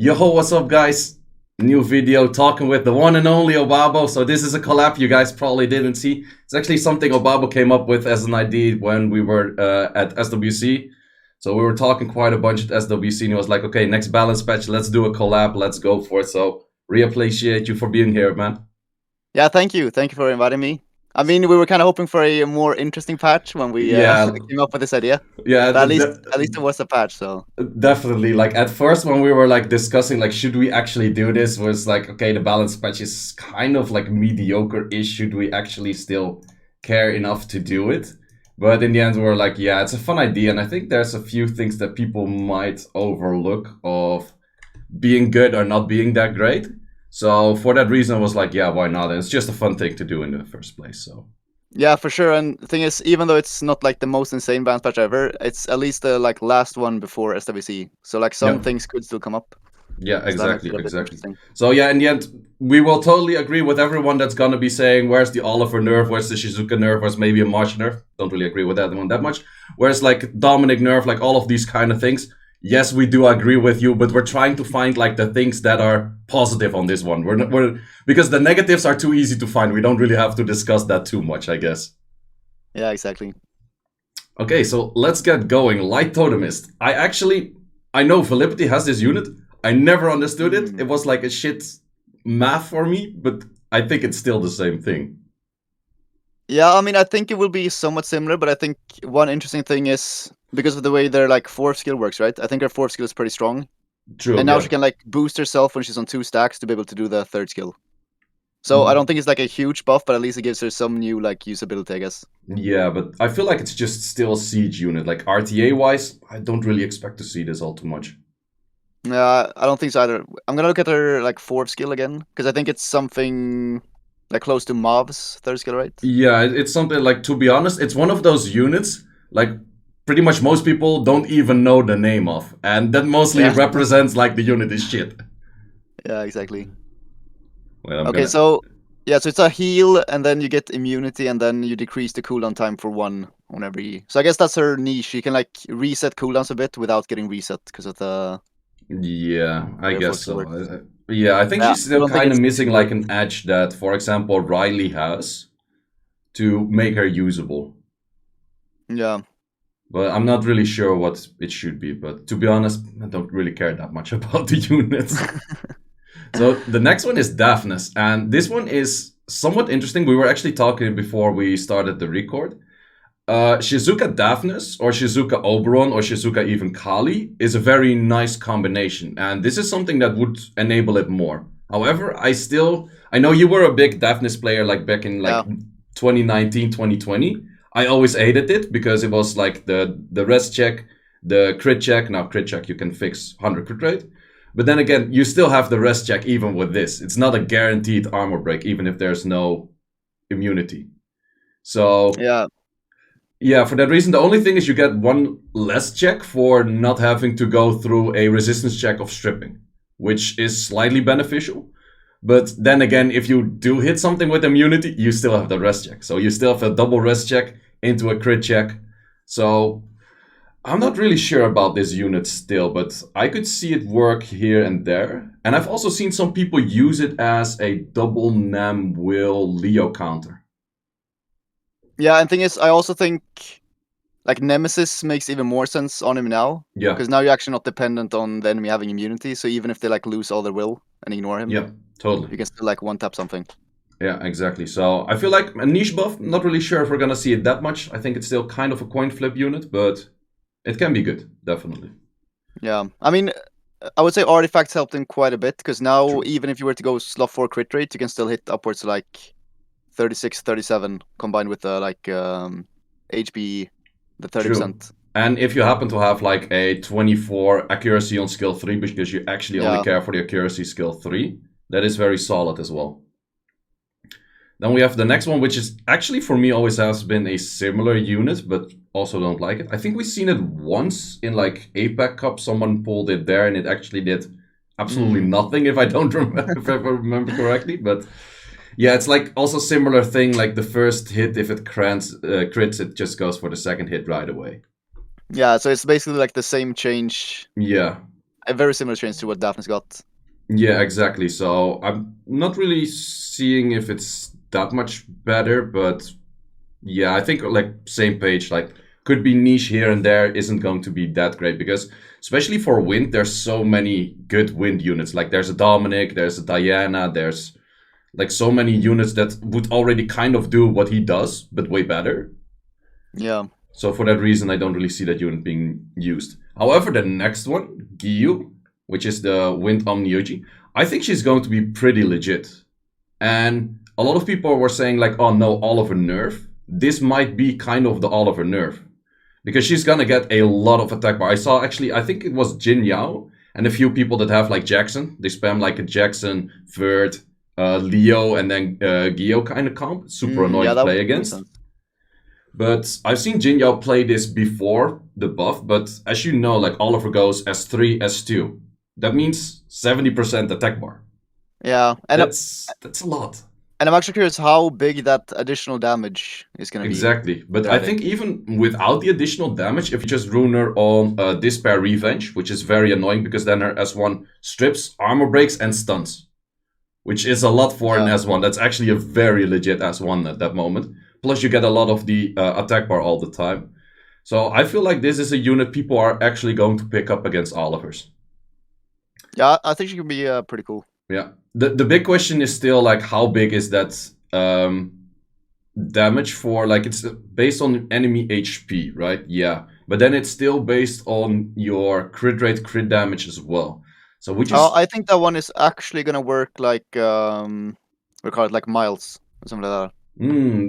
Yo, what's up, guys? New video talking with the one and only Obabo. So this is a collab you guys probably didn't see. It's actually something Obabo came up with as an idea when we were at SWC. So we were talking quite a bunch at SWC, and he was like, "Okay, next balance patch, let's do a collab. Let's go for it." So appreciate you for being here, man. Yeah, thank you. Thank you for inviting me. I mean, we were kind of hoping for a more interesting patch when we Yeah, came up with this idea, yeah. but at least it was a patch. So Definitely. Like at first when we were like discussing like should we actually do this was like okay, the balance patch is kind of like mediocre-ish. Should we actually still care enough to do it? But in the end we were like, yeah, it's a fun idea, and I think there's a few things that people might overlook of being good or not being that great. So for that reason I was like, yeah, why not? And it's just a fun thing to do in the first place. So yeah, for sure. And the thing is, even though it's not like the most insane balance patch ever, it's at least the like last one before SWC. So like some yeah. things could still come up. Yeah, So that makes exactly, it a bit exactly. interesting. So yeah, in the end, we will totally agree with everyone that's gonna be saying, "Where's the Oliver nerf? Where's the Shizuka nerf? Where's maybe a March nerf?" Don't really agree with that one that much. Whereas like Dominic nerf, like all of these kind of things, yes, we do agree with you, but we're trying to find like the things that are positive on this one. We're because the negatives are too easy to find. We don't really have to discuss that too much, I guess. Yeah, exactly. Okay, so let's get going. Light Totemist. I know Validity has this unit. I never understood it. It was like a shit math for me, but I think it's still the same thing. Yeah, I mean, I think it will be somewhat similar, but I think one interesting thing is because of the way their like fourth skill works, right? I think her fourth skill is pretty strong. True, And now yeah. she can like boost herself when she's on 2 stacks to be able to do the third skill. So I don't think it's like a huge buff, but at least it gives her some new like usability, I guess. Yeah, but I feel like it's just still a siege unit. Like RTA wise, I don't really expect to see this all too much. I don't think so either. I'm gonna look at her like fourth skill again because I think it's something like close to Mav's third skill, right? Yeah, it's something like, to be honest, it's one of those units like pretty much most people don't even know the name of, and that mostly Yeah. represents like the unit is shit. Yeah, exactly. Well, I'm Okay, gonna. so yeah, so it's a heal, and then you get immunity, and then you decrease the cooldown time for 1 on every. So I guess that's her niche. You can like reset cooldowns a bit without getting reset because of the Yeah, I way her guess fourth skill so. works. Yeah, I think Yeah, she's I still don't think kind of it's missing super. like an edge that, for example, Riley has to make her usable. Yeah. But I'm not really sure what it should be. But to be honest, I don't really care that much about the units. So the next one is Daphnis, and this one is somewhat interesting. We were actually talking before we started the record. Shizuka Daphnis or Shizuka Oberon or Shizuka even Kali is a very nice combination, and this is something that would enable it more. However, I know you were a big Daphnis player like back in like Yeah. 2019, 2020. I always hated it because it was like the res check, the crit check. Now crit check you can fix 100 crit rate. But then again, you still have the res check even with this. It's not a guaranteed armor break, even if there's no immunity. So Yeah. yeah, for that reason, the only thing is you get one less check for not having to go through a resistance check of stripping, which is slightly beneficial. But then again, if you do hit something with immunity, you still have the rest check. So you still have a double rest check into a crit check. So I'm not really sure about this unit still, but I could see it work here and there. And I've also seen some people use it as a double Nam Will Leo counter. Yeah, and thing is, I also think like Nemesis makes even more sense on him now. Yeah. Because now you're actually not dependent on the enemy having immunity. So even if they like lose all their will and ignore him, Yeah, totally. you can still like one tap something. Yeah, exactly. So I feel like a niche buff, not really sure if we're gonna see it that much. I think it's still kind of a coin flip unit, but it can be good, definitely. Yeah, I mean, I would say artifacts helped him quite a bit because now True. even if you were to go slot 4 crit rate, you can still hit upwards to like 36, 37 combined with the like HP, the 30%. True. And if you happen to have like a 24 accuracy on skill 3 because you actually only care for the accuracy skill 3, that is very solid as well. Then we have the next one, which is actually for me always has been a similar unit, but also don't like it. I think we've seen it once in like APAC Cup. Someone pulled it there and it actually did absolutely nothing if I don't remember, if I remember correctly. But yeah, it's like also similar thing. Like the first hit, if it crits, it just goes for the second hit right away. Yeah, so it's basically like the same change. Yeah. a very similar change to what Daphne's got. Yeah, exactly. So I'm not really seeing if it's that much better, but yeah, I think like same page, like could be niche here and there, isn't going to be that great because especially for wind, there's so many good wind units. Like there's a Dominic, there's a Diana, there's like so many units that would already kind of do what he does, but way better. Yeah. So for that reason, I don't really see that unit being used. However, the next one, Gyu, which is the Wind Omniuji, I think she's going to be pretty legit. And a lot of people were saying like, oh no, Oliver nerf. This might be kind of the Oliver nerf. Because she's gonna get a lot of attack bar. I saw actually, I think it was Jin Yao and a few people that have like Jackson. They spam like a Jackson, Vert, Leo, and then Gio kind of comp. Super annoying to play against. But I've seen Jin Yao play this before the buff, but as you know, like Oliver goes S3, S2. That means 70% attack bar. Yeah, and that's a lot. And I'm actually curious how big that additional damage is going to be. Exactly, but I think even without the additional damage, if you just rune her on Despair Revenge, which is very annoying because then her S1 strips, armor breaks, and stuns. Which is a lot for an S1. That's actually a very legit S1 at that moment. Plus you get a lot of the attack bar all the time. So I feel like this is a unit people are actually going to pick up against Olivers. Yeah, I think she can be pretty cool. Yeah. The big question is still like how big is that damage for, like it's based on enemy HP, right? Yeah. But then it's still based on your crit rate, crit damage as well. So which is I think that one is actually gonna work like we call it like miles or something like that.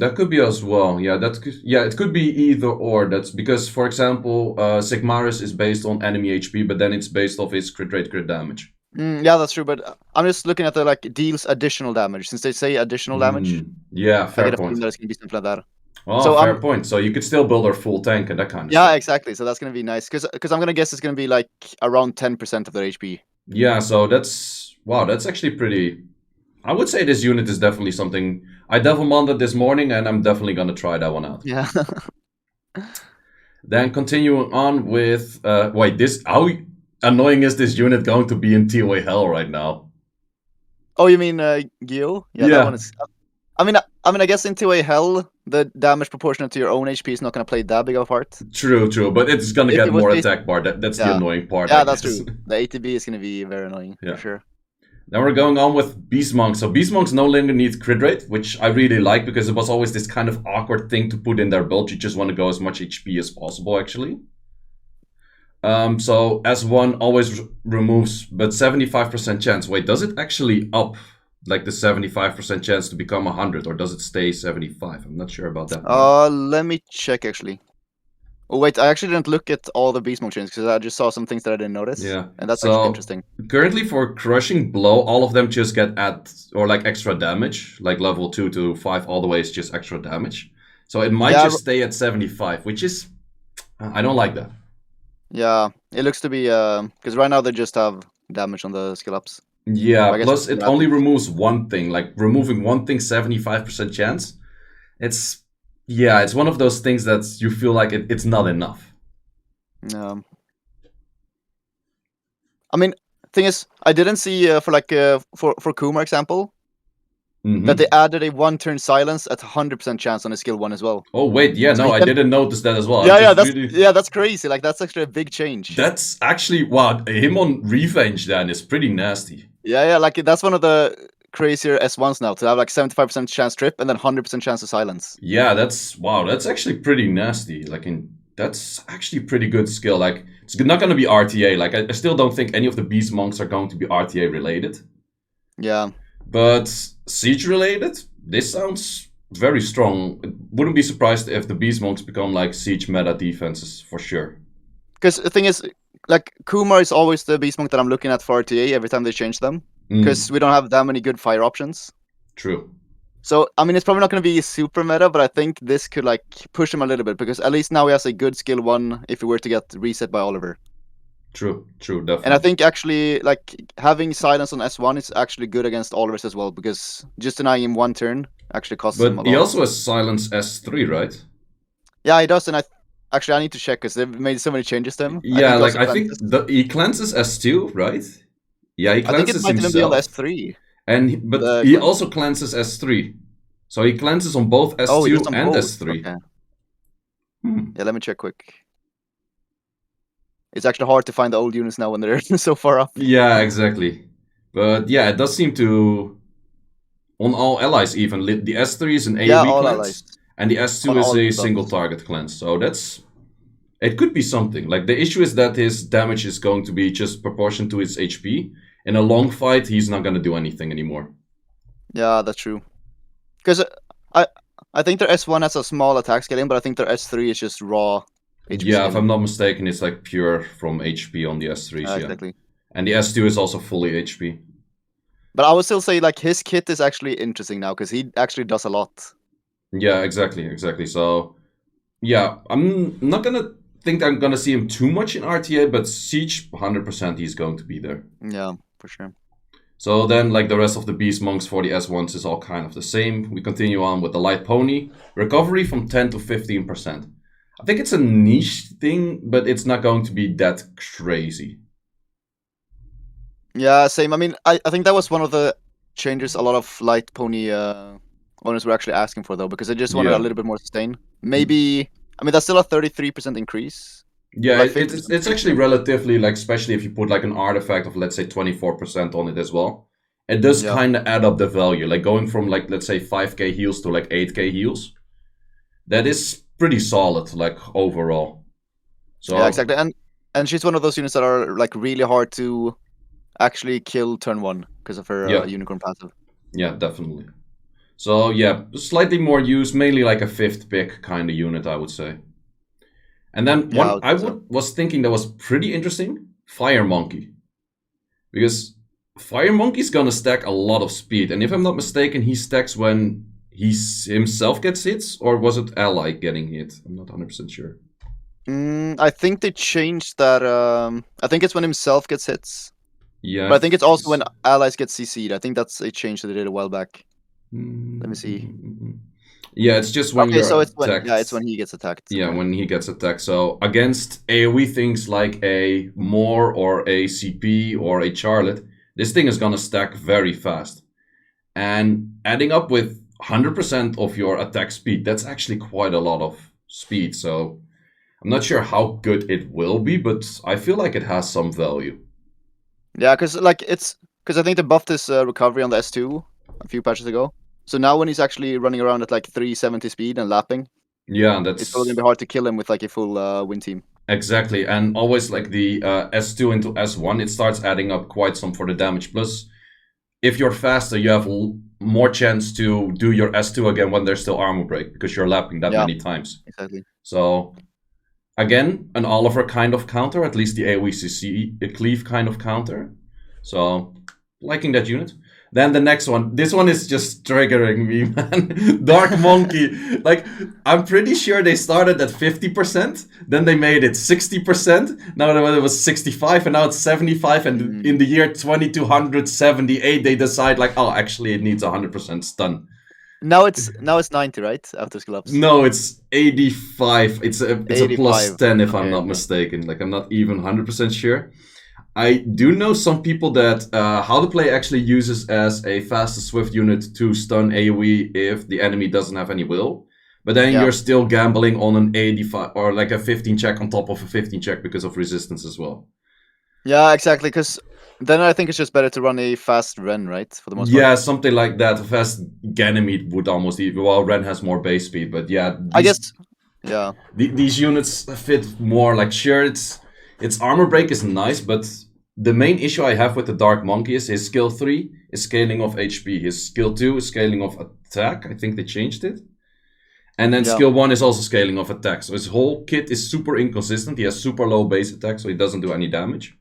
That could be as well. Yeah, it could be either or. That's because, for example, Sigmaris is based on enemy HP, but then it's based off its crit rate, crit damage. Yeah, that's true. But I'm just looking at the like deals additional damage since they say additional damage. Yeah, fair I get a point. feeling that it's gonna be something like that. Oh, so fair point. So you could still build her full tank and that kind of stuff. Yeah, exactly. So that's gonna be nice because I'm gonna guess it's gonna be like around 10% of their HP. Yeah, so that's that's actually pretty. I would say this unit is definitely something I devil modded this morning, and I'm definitely gonna try that one out. Yeah. Then continuing on with wait, this how annoying is this unit going to be in TOA Hell right now? Oh, you mean Gio? Yeah, that one is. I mean, I guess in TOA Hell, the damage proportionate to your own HP is not going to play that big of a part. True, but it's going to get more attack bar. That's the annoying part. Yeah, that's true. The ATB is going to be very annoying, for sure. Then we're going on with Beast Monk. So Beast Monks no longer need crit rate, which I really like because it was always this kind of awkward thing to put in their build. You just want to go as much HP as possible, actually. So S1 always removes, but 75% chance. Wait, does it actually up like the 75% chance to become 100, or does it stay 75? I'm not sure about that. Let me check actually. Oh wait, I actually didn't look at all the Beast Mode chains because I just saw some things that I didn't notice. Yeah, and that's actually interesting. Currently for Crushing Blow, all of them just get like extra damage, like level 2 to 5 all the way is just extra damage. So it might just stay at 75, which is I don't like that. Yeah, it looks to be because right now they just have damage on the skill ups. Yeah, plus it only removes one thing, like removing one thing 75% chance. It's one of those things that you feel like it's not enough. I mean, thing is, I didn't see for Kuma example that they added a 1-turn silence at 100% chance on a skill 1 as well. Oh wait, yeah, so no, I didn't notice that as well. That's crazy. Like that's actually a big change. That's actually him on Revenge then is pretty nasty. Yeah, like that's one of the crazier S1s now to have like 75% chance trip and then 100% chance of silence. Yeah, that's actually pretty nasty. Like that's actually pretty good skill. Like it's not going to be RTA. Like I still don't think any of the Beast Monks are going to be RTA related. Yeah. But Siege related, this sounds very strong. Wouldn't be surprised if the Beast Monks become like Siege meta defenses for sure. Because the thing is, like Kuma is always the Beast Monk that I'm looking at for RTA every time they change them. Because we don't have that many good fire options. True. So, I mean, it's probably not going to be super meta, but I think this could like push him a little bit because at least now he has a good skill 1 if he were to get reset by Oliver. True, definitely. And I think actually, like, having silence on S1 is actually good against Olivers as well, because just denying him 1 turn actually costs him a lot. But he also has silence S3, right? Yeah, he does, and Actually, I need to check because they've made so many changes to him. Yeah, like I think cleanses. he cleanses S2, right? Yeah, he I think it cleanses might even be on the himself. S3. But The he cleanse. also cleanses S3. So he cleanses on both Oh, he does S2 on and both. S3. Okay. Hmm. Yeah, let me check quick. It's actually hard to find the old units now when they're so far up. Yeah, exactly. But yeah, it does seem to on all allies even. The S3 is an Yeah, AoE all cleanse, allies and the on S2 is all a single debuffs. target cleanse. So it could be something. Like the issue is that his damage is going to be just proportion to his HP. In a long fight, he's not going to do anything anymore. Yeah, that's true. Because I I think their S1 has a small attack scaling, but I think their S3 is just raw HP Yeah, if I'm scaling. not mistaken, it's like pure from HP on the S3s, yeah. Exactly. And the S2 is also fully HP. But I would still say like his kit is actually interesting now because he actually does a lot. Yeah, exactly. So, yeah, I'm not gonna think I'm gonna see him too much in RTA, but Siege, 100% he's going to be there. Yeah, for sure. So then, like the rest of the Beast Monks for the S1s is all kind of the same. We continue on with the Light Pony. Recovery from 10 to 15%. I think it's a niche thing, but it's not going to be that crazy. Yeah, same. I mean, I think that was one of the changes a lot of light pony owners were actually asking for though, because they just wanted a Yeah. little bit more sustain. Maybe I mean that's still a 33% increase. Yeah, Like it's 50% it's increase, actually yeah. relatively, like, especially if you put like an artifact of, let's say, 24% on it as well. It does Yeah. kind of add up the value, like going from, like, let's say 5k heals to like 8k heals. That is pretty solid, like, overall. Yeah, So exactly. And she's one of those units that are like really hard to actually kill turn one because of her yeah, unicorn passive. yeah, definitely. So yeah, slightly more use, mainly like a fifth pick kind of unit, I would say. And then Yeah, I one would I say so. was thinking that was pretty interesting, Fire Monkey. Because Fire Monkey's gonna stack a lot of speed, and if I'm not mistaken, he stacks when he himself gets hits, or was it ally getting hit? I'm not 100% sure. I think they changed that. I think it's when himself gets hits, Yeah. but I think it's also when allies get CC'd. I think that's a change that they did a while back. Let me see. Yeah, it's just when Okay, you're so attacked. it's when he gets attacked. Yeah, Okay. when he gets attacked. So against AoE things like a Moor or a CP or a Charlotte, this thing is gonna stack very fast. And adding up with 100% of your attack speed, that's actually quite a lot of speed. So I'm not sure how good it will be, but I feel like it has some value. Yeah, because I think they buffed his recovery on the S2 a few patches ago. So now when he's actually running around at like 370 speed and lapping, Yeah, it's probably that's gonna be hard to kill him with like a full win team. exactly. And always like the S2 into S1, it starts adding up quite some for the damage. Plus, if you're faster, you have more chance to do your S2 again when there's still armor break because you're lapping that Yeah, many times. exactly. So again, an Oliver kind of counter, at least the AoE a cleave kind of counter. So liking that unit. Then the next one. This one is just triggering me, man. Dark Monkey. Like, I'm pretty sure they started at 50%, then they made it 60%, now it was 65, and now it's 75, and in the year 2278, they decide, like, oh, actually, it needs 100% stun. Now it's 90, right? After skill ups. No, it's 85. It's a plus 85. 10 if I'm Okay, not okay. mistaken. Like, I'm not even 100% sure. I do know some people that how to play actually uses as a fast and swift unit to stun AoE if the enemy doesn't have any will. But then Yeah. you're still gambling on an 85 or like a 15 check on top of a 15 check because of resistance as well. Yeah, exactly. Because then I think it's just better to run a fast Ren, right? For the most part. Yeah, something like that. A fast Ganymede would almost even. Well, Ren has more base speed, but yeah, I guess. Yeah. these units fit more. Like, sure, its armor break is nice, but the main issue I have with the Dark Monkey is his skill 3 is scaling of HP. His skill 2 is scaling of attack. I think they changed it. And then Yeah. skill 1 is also scaling of attack. So his whole kit is super inconsistent. He has super low base attack, so he doesn't do any damage.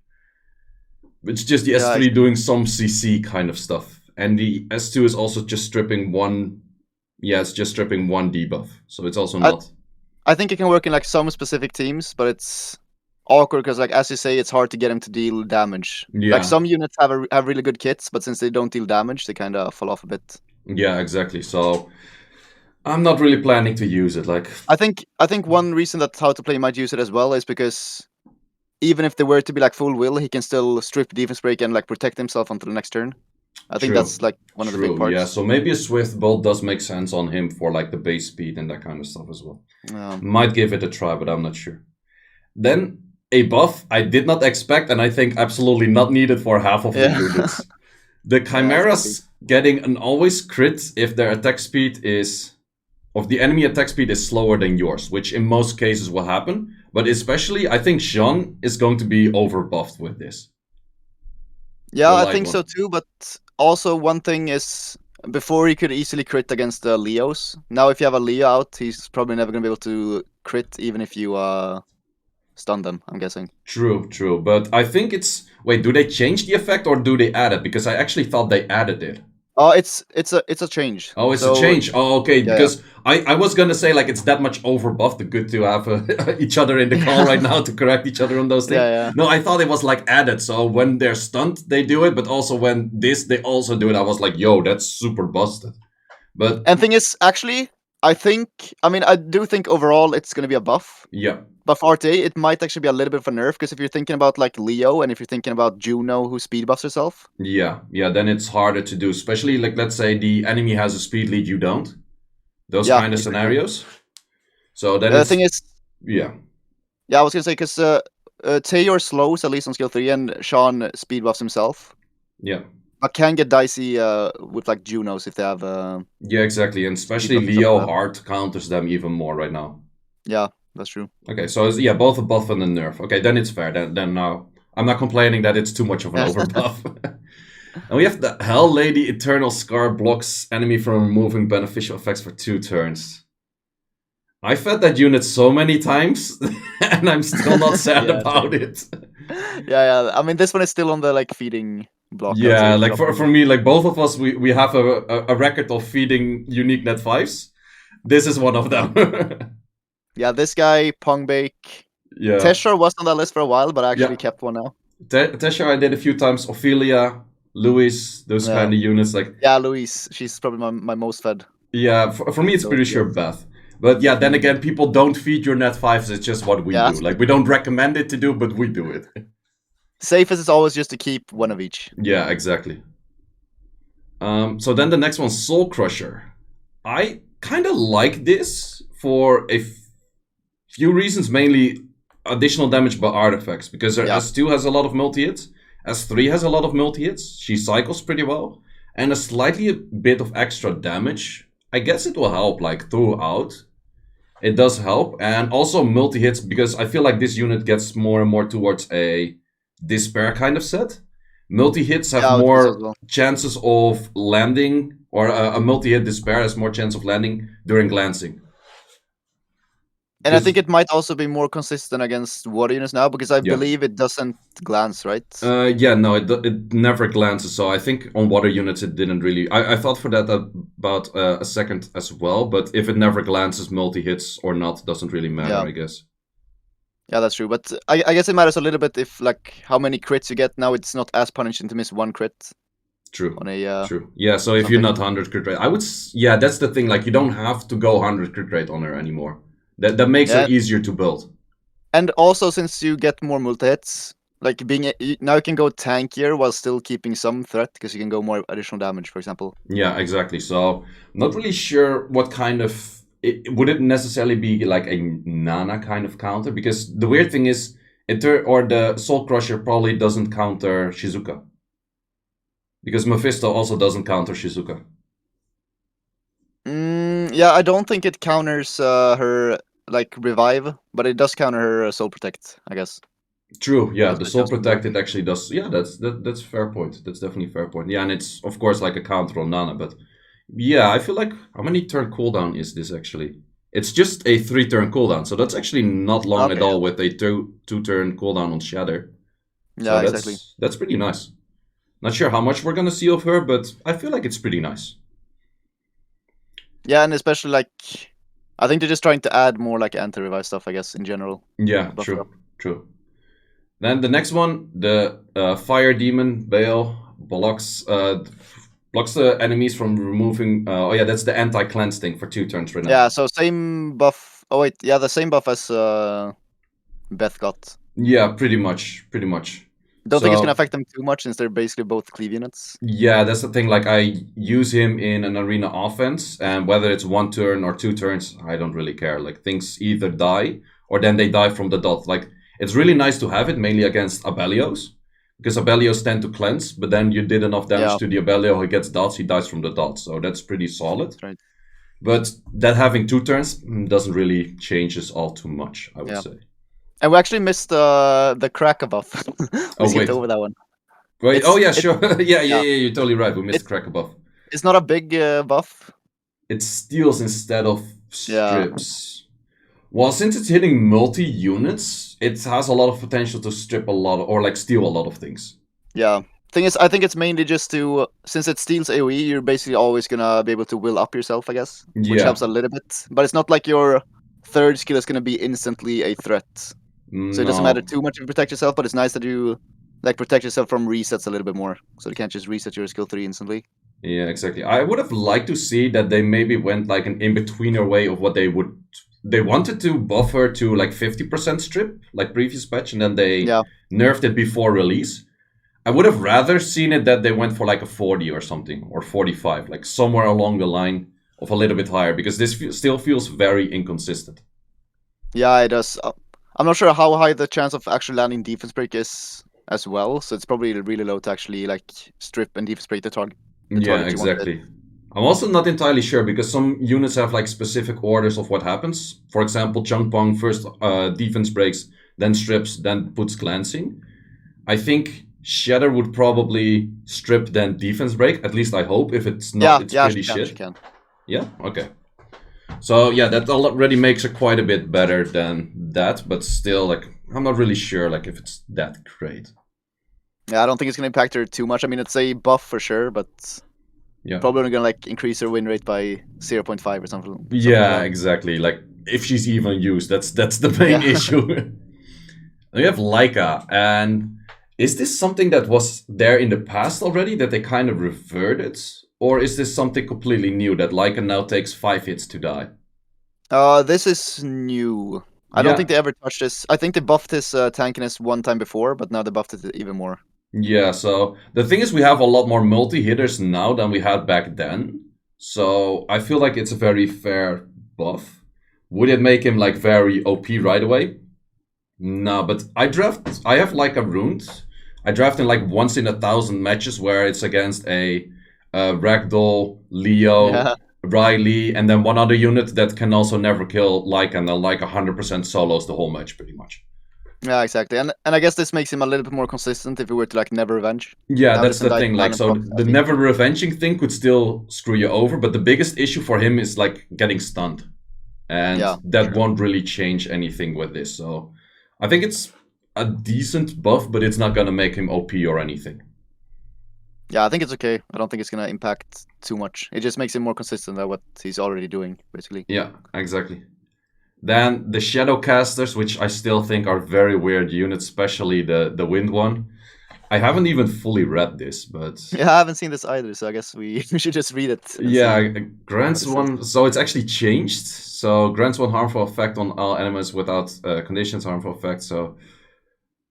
It's just the S3 doing some CC kind of stuff. And the S2 is also just stripping one. Yeah, it's just stripping one debuff. So it's also not. I think it can work in like some specific teams, but it's awkward because, like as you say, it's hard to get him to deal damage. Yeah. Like some units have really good kits, but since they don't deal damage, they kind of fall off a bit. Yeah, exactly. So I'm not really planning to use it. Like, I think one reason that how to play might use it as well is because even if they were to be like full will, he can still strip defense break and like protect himself until the next turn. I think true, that's like one of the big true, yeah. parts. So maybe a swift bolt does make sense on him for like the base speed and that kind of stuff as well. Um, Might give it a try, but I'm not sure. Then a buff I did not expect, and I think absolutely not needed for half of the yeah. units. The Chimeras getting an always crit if their attack speed is of the enemy attack speed is slower than yours, which in most cases will happen. But especially, I think Jean is going to be over buffed with this. Yeah, I think so too. But also one thing is before he could easily crit against the Leos. Now if you have a Leo out, he's probably never gonna be able to crit even if you stun them, I'm guessing. True, true. But I think it's wait, do they change the effect or do they add it? Because I actually thought they added it. Oh, it's a change. Oh, it's a change. Oh, okay. Yeah, because I was gonna say like it's that much over buffed. Good to have each other in the call right now to correct each other on those things. Yeah. No, I thought it was like added. So when they're stunned, they do it, but also when they also do it. I was like, yo, that's super busted. But and thing is, actually, I do think overall it's gonna be a buff. yeah. But for RTA, it might actually be a little bit of a nerf because if you're thinking about like Leo and if you're thinking about Juno who speed buffs herself. Yeah, then it's harder to do, especially like let's say the enemy has a speed lead, you don't. Those kind of scenarios. So then the thing is, yeah. Yeah, I was gonna say because Tayor slows at least on skill 3, and Sean speed buffs himself. Yeah. But can get dicey with like Junos if they have. Yeah, exactly, and especially Leo hard counters them even more right now. Yeah, that's true. Okay, so it's, yeah, both a buff and a nerf. Okay, then it's fair. Then now I'm not complaining that it's too much of an overbuff. And we have the Hell Lady Eternal Scar blocks enemy from removing beneficial effects for 2 turns. I fed that unit so many times, and I'm still not sad about it. Yeah. I mean, this one is still on the like feeding block. Yeah, like for me, like both of us, we have a record of feeding unique net 5s. This is one of them. Yeah, this guy, Pongbake. Yeah. Teshar was on that list for a while, but I actually kept one now. Teshar I did a few times. Ophelia, Louis, those kind of units. Like yeah, Louise. She's probably my most fed. Yeah, for me it's pretty sure Beth. But yeah, then again, people don't feed your net 5s. It's just what we do. Like we don't recommend it to do, but we do it. Safest is always just to keep one of each. Yeah, exactly. So then the next one, Soul Crusher. I kind of like this for a few reasons, mainly additional damage by artifacts, because S2 has a lot of multi-hits, S3 has a lot of multi-hits, she cycles pretty well, and a slightly bit of extra damage. I guess it will help like throughout. It does help, and also multi-hits, because I feel like this unit gets more and more towards a despair kind of set. Multi-hits have more chances of landing, or a multi-hit despair has more chance of landing during glancing. And I think it might also be more consistent against water units now, because I believe it doesn't glance, right? Yeah, no, it never glances. So I think on water units it didn't really. I thought for that about a second as well, but if it never glances, multi-hits or not, doesn't really matter, I guess. Yeah, that's true. But I guess it matters a little bit if like how many crits you get. Now it's not as punishing to miss 1 crit. True. On a, true. Yeah, so if you're not 100 crit rate, I would. Yeah, that's the thing. Like you don't have to go 100 crit rate on her anymore. That makes her easier to build. And also, since you get more multi-hits, like now you can go tankier while still keeping some threat, because you can go more additional damage, for example. Yeah, exactly. So, not really sure what kind of... would it necessarily be like a Nana kind of counter? Because the weird thing is, the Soul Crusher probably doesn't counter Shizuka. Because Mephisto also doesn't counter Shizuka. Yeah, I don't think it counters her like revive, but it does counter her Soul Protect, I guess. True, yeah, the Soul Protect it actually does. Yeah, that's a fair point. That's definitely a fair point. Yeah, and it's of course like a counter on Nana, but yeah, I feel like how many turn cooldown is this actually? It's just a 3-turn cooldown, so that's actually not long at all with a 2-turn cooldown on Shatter. Yeah, exactly. That's pretty nice. Not sure how much we're gonna see of her, but I feel like it's pretty nice. Yeah, and especially like, I think they're just trying to add more like anti-revive stuff, I guess, in general. Yeah, true. Then the next one, the Fire Demon, Bale, blocks Blocks the enemies from removing. Oh yeah, that's the anti-cleanse thing for 2 turns right now. Yeah, so same buff. Oh wait, yeah, the same buff as Beth got. Yeah, pretty much. Don't think it's gonna affect them too much since they're basically both cleave units. Yeah, that's the thing. Like, I use him in an arena offense, and whether it's 1 turn or 2 turns, I don't really care. Like, things either die or then they die from the dot. Like, it's really nice to have it, mainly against Abelios, because Abelios tend to cleanse, but then you did enough damage to the Abelio, he gets dots, he dies from the dots. So that's pretty solid. Right. But that having 2 turns doesn't really change us all too much, I would say. And we actually missed the Cracker buff. We skipped over that one. Wait, sure. yeah, you're totally right. We missed Cracker buff. It's not a big buff. It steals instead of strips. Well, since it's hitting multi-units, it has a lot of potential to strip a lot, or like steal a lot of things. Yeah. Thing is, I think it's mainly just to, since it steals AoE, you're basically always gonna be able to will up yourself, I guess. Which helps a little bit. But it's not like your third skill is gonna be instantly a threat. So it doesn't matter too much if you protect yourself, but it's nice that you like protect yourself from resets a little bit more. So you can't just reset your skill 3 instantly. Yeah, exactly. I would have liked to see that they maybe went like an in-betweener way of what they would. They wanted to buffer to like 50% strip, like previous patch, and then they nerfed it before release. I would have rather seen it that they went for like a 40 or something, or 45, like somewhere along the line of a little bit higher, because this still feels very inconsistent. Yeah, it does. I'm not sure how high the chance of actually landing defense break is as well, so it's probably really low to actually like strip and defense break the target. Yeah, exactly. I'm also not entirely sure because some units have like specific orders of what happens. For example, Chung Pong first defense breaks, then strips, then puts cleansing. I think Shatter would probably strip then defense break. At least I hope. If it's not, it's pretty shit. She can. Yeah. Okay. So yeah, that already makes it quite a bit better than that, but still, like, I'm not really sure, like, if it's that great. Yeah, I don't think it's gonna impact her too much. I mean, it's a buff for sure, but probably only gonna like increase her win rate by 0.5 or something. Yeah, like exactly. Like, if she's even used, that's the main issue. We have Laika, and is this something that was there in the past already that they kind of reverted? Or is this something completely new that Laika now takes 5 hits to die? This is new. I don't think they ever touched this. I think they buffed his tankiness one time before, but now they buffed it even more. Yeah, so the thing is we have a lot more multi-hitters now than we had back then. So I feel like it's a very fair buff. Would it make him like very OP right away? No, but I have like a rune. I draft in like once in 1,000 matches where it's against a Ragdoll, Leo, Riley, and then one other unit that can also never kill Laika, and then like 100% solos the whole match pretty much. Yeah, exactly. And I guess this makes him a little bit more consistent if he were to like never revenge. Yeah, now that's the thing. Like, so the never revenging thing could still screw you over, but the biggest issue for him is like getting stunned. And that won't really change anything with this. So I think it's a decent buff, but it's not gonna make him OP or anything. Yeah, I think it's okay. I don't think it's gonna impact too much. It just makes him more consistent at what he's already doing, basically. Yeah, exactly. Then the Shadowcasters, which I still think are very weird units, especially the Wind one. I haven't even fully read this, but... Yeah, I haven't seen this either, so I guess we should just read it. Yeah, grants one... So it's actually changed. So grants one harmful effect on all enemies without conditions harmful effect, so...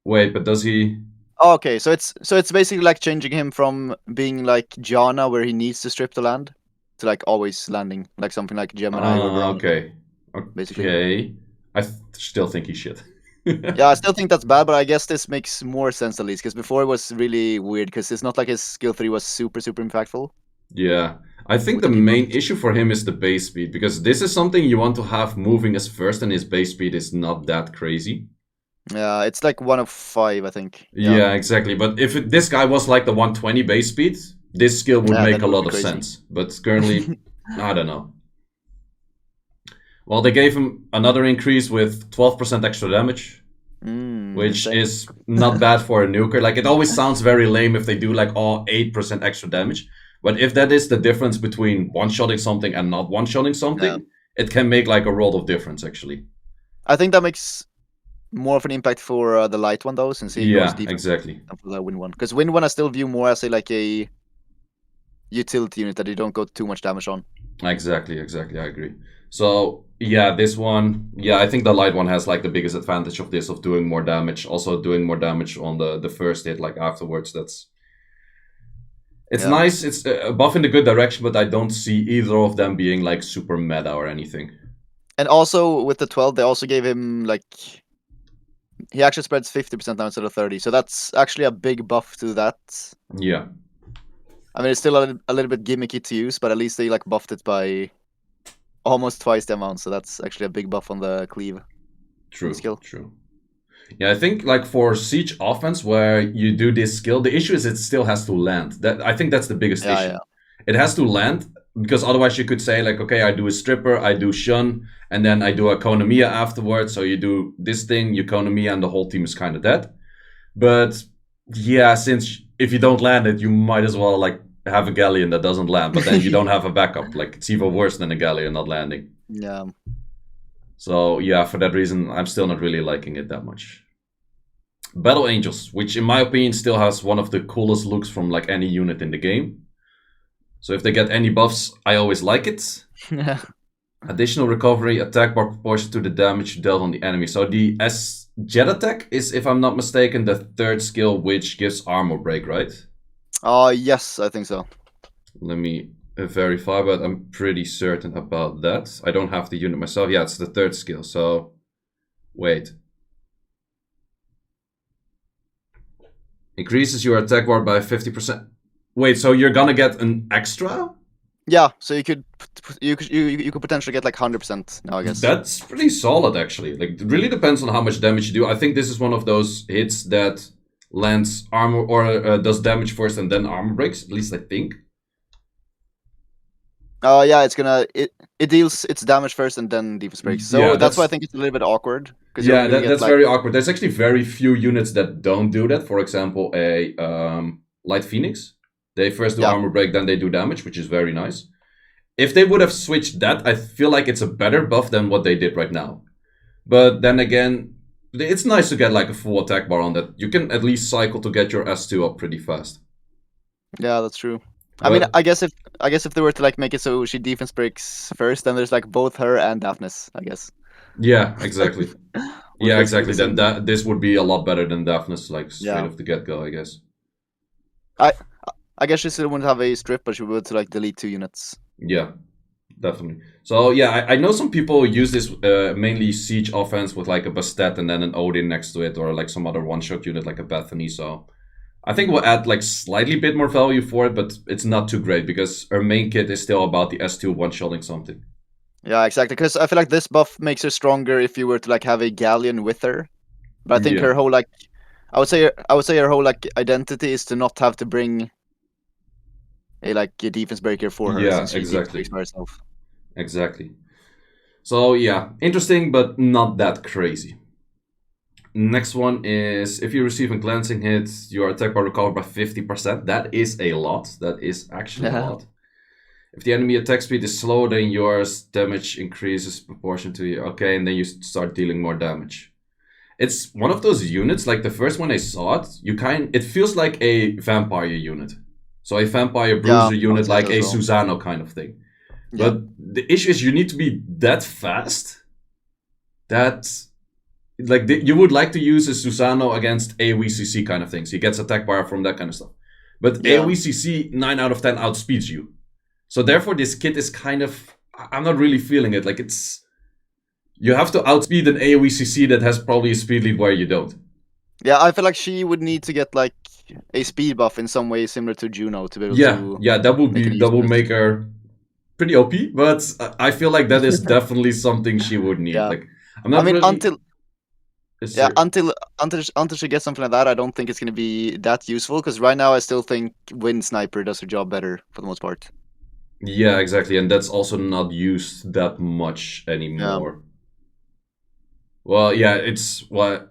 Wait, but does he... Oh, okay, so it's basically like changing him from being like Jana, where he needs to strip the land, to like always landing, like something like Gemini or Brown. Okay. Okay. I still think he's shit. Yeah, I still think that's bad, but I guess this makes more sense at least, because before it was really weird, because it's not like his skill 3 was super impactful. Yeah, I think the main issue for him is the base speed, because this is something you want to have moving as first, and his base speed is not that crazy. Yeah, it's like 1 of 5, I think. Yeah, exactly. But if this guy was like the 120 base speed, this skill would make a lot of sense. But currently, I don't know. Well, they gave him another increase with 12% extra damage, which is not bad for a nuker. Like, it always sounds very lame if they do like 8% extra damage. But if that is the difference between one-shotting something and not one-shotting something, it can make like a world of difference, actually. I think that makes more of an impact for the light one, though, since he goes deep. Exactly. For the Wind one, because Wind one I still view more as a utility unit that you don't go too much damage on. Exactly, I agree. So yeah, this one, yeah, I think the light one has like the biggest advantage of this, of doing more damage. Also doing more damage on the first hit, like afterwards. It's nice. It's a buff in the good direction, but I don't see either of them being like super meta or anything. And also with the 12, they also gave him like, he actually spreads 50% now instead of 30, so that's actually a big buff to that. Yeah. I mean, it's still a little bit gimmicky to use, but at least they like buffed it by almost twice the amount, so that's actually a big buff on the cleave. True. Skill. True. Yeah, I think like for siege offense where you do this skill, the issue is it still has to land. That I think that's the biggest issue. Yeah. It has to land, because otherwise you could say like, okay, I do a stripper, I do shun, and then I do a Konomiya afterwards. So you do this thing, you Konomiya, and the whole team is kind of dead. But yeah, since if you don't land it, you might as well like have a galleon that doesn't land, but then you don't have a backup. Like it's even worse than a galleon not landing. Yeah. So yeah, for that reason, I'm still not really liking it that much. Battle Angels, which in my opinion still has one of the coolest looks from like any unit in the game. So if they get any buffs, I always like it. Additional recovery, attack bar proportion to the damage dealt on the enemy. So the jet attack is, if I'm not mistaken, the third skill which gives armor break, right? Yes, I think so. Let me verify, but I'm pretty certain about that. I don't have the unit myself. Yeah, it's the third skill. So wait. Increases your attack bar by 50%. Wait, so you're gonna get an extra? Yeah, so you could potentially get like 100% now, I guess. That's pretty solid, actually. Like, it really depends on how much damage you do. I think this is one of those hits that lands armor or does damage first and then armor breaks. At least I think. Yeah, it deals its damage first and then defense breaks. So yeah, that's why I think it's a little bit awkward. Yeah, that's very awkward. There's actually very few units that don't do that. For example, a Light Phoenix. They first do armor break, then they do damage, which is very nice. If they would have switched that, I feel like it's a better buff than what they did right now. But then again, it's nice to get like a full attack bar on that. You can at least cycle to get your S2 up pretty fast. Yeah, that's true. I mean, I guess if they were to like make it so she defense breaks first, then there's like both her and Daphnis, I guess. Yeah, exactly. Yeah, exactly. Then this would be a lot better than Daphnis, like straight off the get-go, I guess. I guess she still wouldn't have a strip, but she would to like delete 2 units. Yeah, definitely. So yeah, I know some people use this mainly siege offense with like a Bastet and then an Odin next to it, or like some other one-shot unit like a Bethany. So I think we'll add like slightly bit more value for it, but it's not too great because her main kit is still about the S2 one-shotting something. Yeah, exactly. Because I feel like this buff makes her stronger if you were to like have a galleon with her. But I think her whole like, I would say her whole like identity is to not have to bring a defense breaker for her. Yeah, exactly. By herself. Exactly. So yeah, interesting, but not that crazy. Next one is if you receive a glancing hit, your attack bar recovered by 50%. That is a lot. That is actually a lot. If the enemy attack speed is slower than yours, damage increases proportion to you. Okay, and then you start dealing more damage. It's one of those units, like the first one I saw it, it feels like a vampire unit. So a vampire bruiser unit, like a Susano kind of thing. Yeah. But the issue is you need to be that fast that like you would like to use a Susano against AoE CC kind of things. He gets attack bar from that kind of stuff. But AoE CC 9 out of 10 outspeeds you. So therefore this kit is kind of, I'm not really feeling it. Like you have to outspeed an AoE CC that has probably a speed lead where you don't. Yeah, I feel like she would need to get like a speed buff in some way similar to Juno to be able to. Yeah, that would make her pretty OP, but I feel like that is definitely something she would need. Yeah. Like I'm not until she gets something like that, I don't think it's gonna be that useful because right now I still think Wind Sniper does her job better for the most part. Yeah, exactly, and that's also not used that much anymore. Yeah. Well, yeah,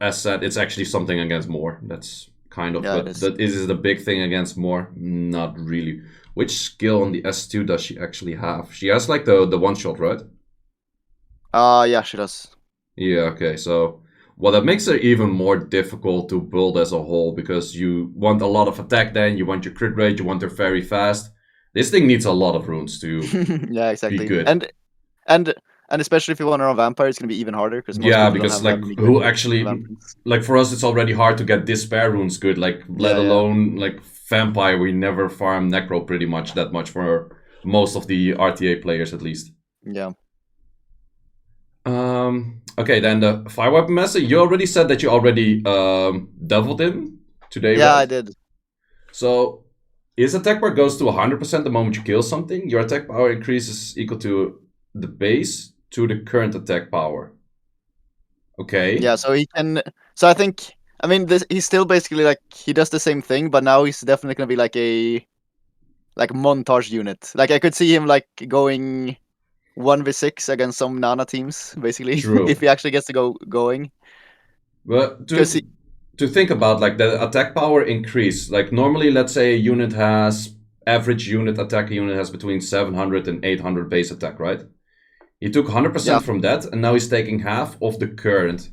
as said, it's actually something against more. That's kind of, but that is the big thing against more. Not really. Which skill on the S2 does she actually have? She has like the one shot, right? Yeah, she does. Yeah, okay. So, well, that makes her even more difficult to build as a whole because you want a lot of attack. Then you want your crit rate. You want her very fast. This thing needs a lot of runes to yeah, exactly. be good. And especially if you want to run vampire, it's gonna be even harder because most people don't have like that many who good actually vampires. like for us it's already hard to get despair runes good. Like let alone like vampire, we never farm necro pretty much that much for most of the RTA players at least. Yeah. Okay, then the fire weapon master. You already said that you already deviled him today, Yeah, right? I did. So his attack power goes to 100% the moment you kill something. Your attack power increases equal to the base to the current attack power. Okay. Yeah, so he can. So I think. I mean, he's still basically like he does the same thing, but now he's definitely gonna be like a montage unit. Like I could see him like going 1v6 against some Nana teams, basically, True. if he actually gets to go going. But to think about like the attack power increase, like normally, let's say a unit has average unit attack unit has between 700 and 800 base attack, right? He took 100% from that, and now he's taking half of the current.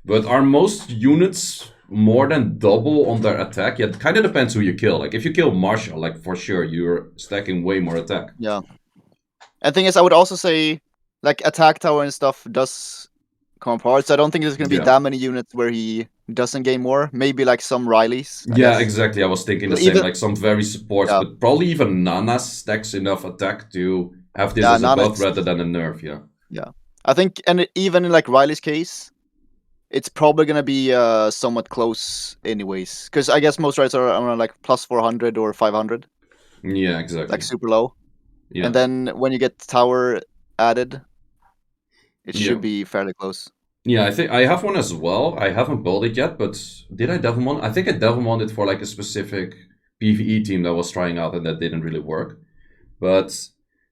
But are most units more than double on their attack? Yeah, it kind of depends who you kill. Like if you kill Marshall, like for sure you're stacking way more attack. Yeah. And thing is, I would also say like attack tower and stuff does come apart. So I don't think there's gonna be that many units where he doesn't gain more. Maybe like some Rileys. I guess. Exactly. I was thinking the same. Like some very supports, but probably even Nana stacks enough attack to have this as a buff rather than a nerf. Yeah. I think, and even in like Riley's case, it's probably gonna be somewhat close anyways. Because I guess most Rileys are around like plus 400 or 500. Yeah, exactly. Like super low. Yeah. And then when you get tower added, it should be fairly close. Yeah, I think I have one as well. I haven't built it yet, but did I devil one? I think I devil one it for like a specific PvE team that was trying out and that didn't really work. But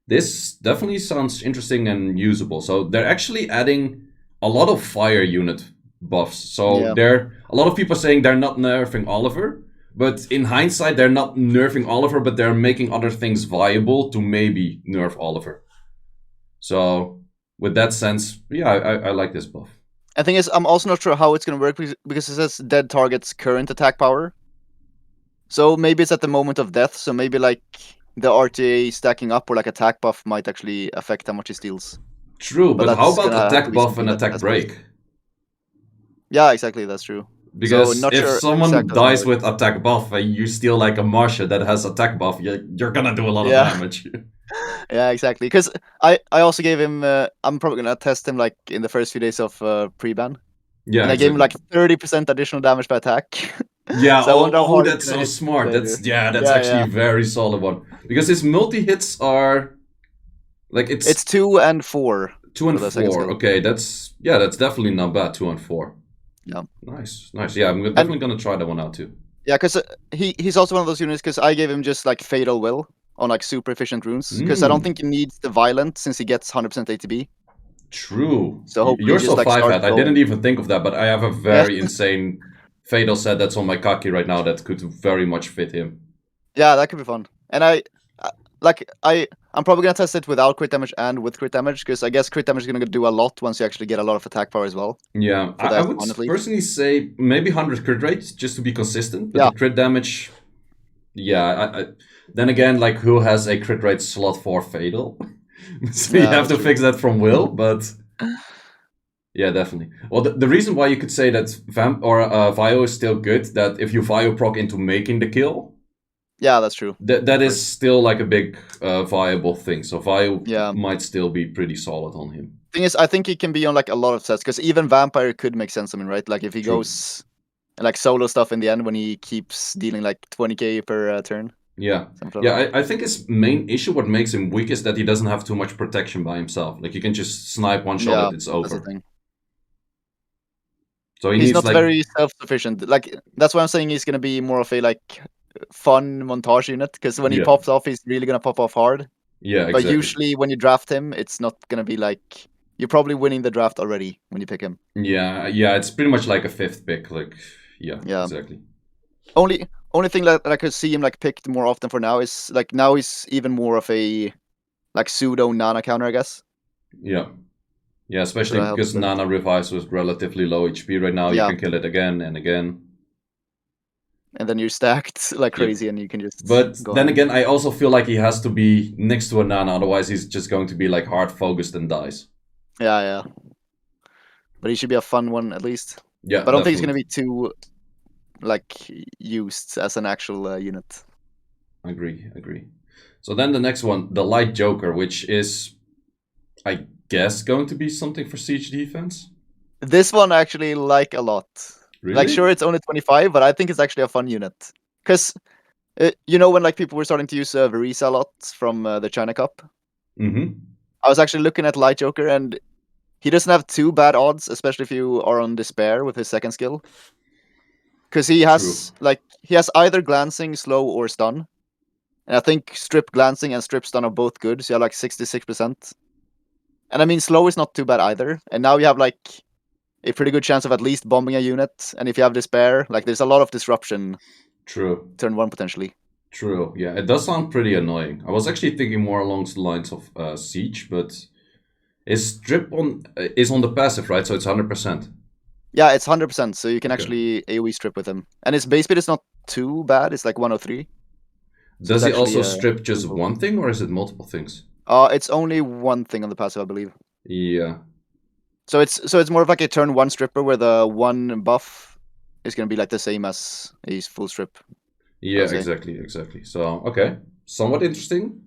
this definitely sounds interesting and usable. So they're actually adding a lot of fire unit buffs. So a lot of people are saying they're not nerfing Oliver, but in hindsight, they're not nerfing Oliver, but they're making other things viable to maybe nerf Oliver. So with that sense, yeah, I like this buff. The thing is, I'm also not sure how it's going to work because it says dead target's current attack power. So maybe it's at the moment of death. So maybe like the RTA stacking up or like attack buff might actually affect how much he steals. True, but how about attack buff and attack break? Yeah, exactly. That's true. Because so if someone dies with attack buff and you steal like a Marsha that has attack buff, you're gonna do a lot of damage. Yeah, exactly. Because I also gave him. I'm probably gonna test him like in the first few days of pre-ban. Yeah, and I gave him like 30% additional damage per attack. Yeah, so that's so smart. That's actually a very solid one. Because his multi-hits are like it's 2 and 4. 2 and 4. Okay, that's definitely not bad. 2 and 4. Yeah. Nice. Yeah, I'm definitely gonna try that one out too. Yeah, because he's also one of those units. Because I gave him just like Fatal Will on like super efficient runes. Because I don't think he needs the Violent since he gets 100% ATB. True. So you're so 5-hat. I didn't even think of that, but I have a very insane Fatal set that's on my Kaki right now that could very much fit him. Yeah, that could be fun. And I'm probably gonna test it without crit damage and with crit damage because I guess crit damage is gonna do a lot once you actually get a lot of attack power as well. Yeah, I would personally say maybe 100 crit rate just to be consistent. But the crit damage, then again, like who has a crit rate slot for Fatal? So you have to fix that from Will, but yeah, definitely. Well, the reason why you could say that Vamp or Vio is still good, that if you Vio proc into making the kill. Yeah, that's true. That is still like a big viable thing. So Vio might still be pretty solid on him. Thing is, I think he can be on like a lot of sets because even Vampire could make sense. I mean, right? Like if he goes like solo stuff in the end when he keeps dealing like 20k per turn. Yeah, I think his main issue, what makes him weak, is that he doesn't have too much protection by himself. Like you can just snipe one shot, it's over. That's the thing. So he's not very self-sufficient. Like that's why I'm saying he's gonna be more of a like fun montage unit because when he pops off, he's really gonna pop off hard. Yeah, exactly. But usually when you draft him, it's not gonna be like you're probably winning the draft already when you pick him. Yeah, it's pretty much like a 5th pick. Like yeah, exactly. Only thing that I could see him like picked more often for now is like now he's even more of a like pseudo Nana counter, I guess. Yeah, especially because Nana revives with relatively low HP right now. You can kill it again and again. and then you're stacked like crazy, and you can just. But go then home. again, I also feel like he has to be next to a Nana, otherwise he's just going to be like hard focused and dies. Yeah. But he should be a fun one at least. Yeah, but I don't think he's definitely. gonna be too like used as an actual unit. Agree. So then the next one, the Light Joker, which is, I guess, going to be something for siege defense. This one I actually like a lot. Really? Like, sure, it's only 25, but I think it's actually a fun unit. Because, you know, when like people were starting to use Verisa a lot from the China Cup, Mm-hmm. I was actually looking at Light Joker, and he doesn't have too bad odds, especially if you are on Despair with his second skill. Because he has he has either glancing, slow, or stun. And I think strip glancing and strip stun are both good, so you have like 66%. And I mean, slow is not too bad either. And now you have like a pretty good chance of at least bombing a unit. And if you have Despair, like there's a lot of disruption. True. Turn 1 potentially. True. Yeah, it does sound pretty annoying. I was actually thinking more along the lines of siege, but his strip is on the passive, right? So it's 100%. Yeah, it's 100%. So you can actually AoE strip with him, and his base speed is not too bad. It's like 103. Does he also strip just one thing, or is it multiple things? It's only one thing on the passive, I believe. Yeah. So it's more of like a turn 1 stripper where the one buff is gonna be like the same as a full strip. Yeah, exactly. So okay, somewhat interesting.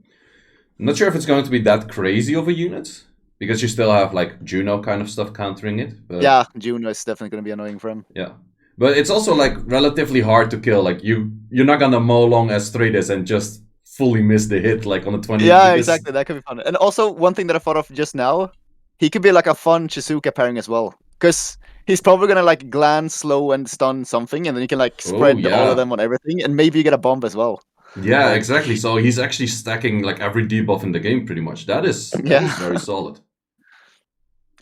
Not sure if it's going to be that crazy of a unit, because you still have like Juno kind of stuff countering it. But yeah, Juno is definitely gonna be annoying for him. Yeah. But it's also like relatively hard to kill. Like you're not gonna mow long S3 this and just fully miss the hit like on the 20. Yeah, exactly. That could be fun. And also one thing that I thought of just now, he could be like a fun Shizuka pairing as well. Because he's probably gonna like glance, slow, and stun something, and then you can like spread all of them on everything, and maybe you get a bomb as well. Yeah, exactly. So he's actually stacking like every debuff in the game pretty much. That is very solid.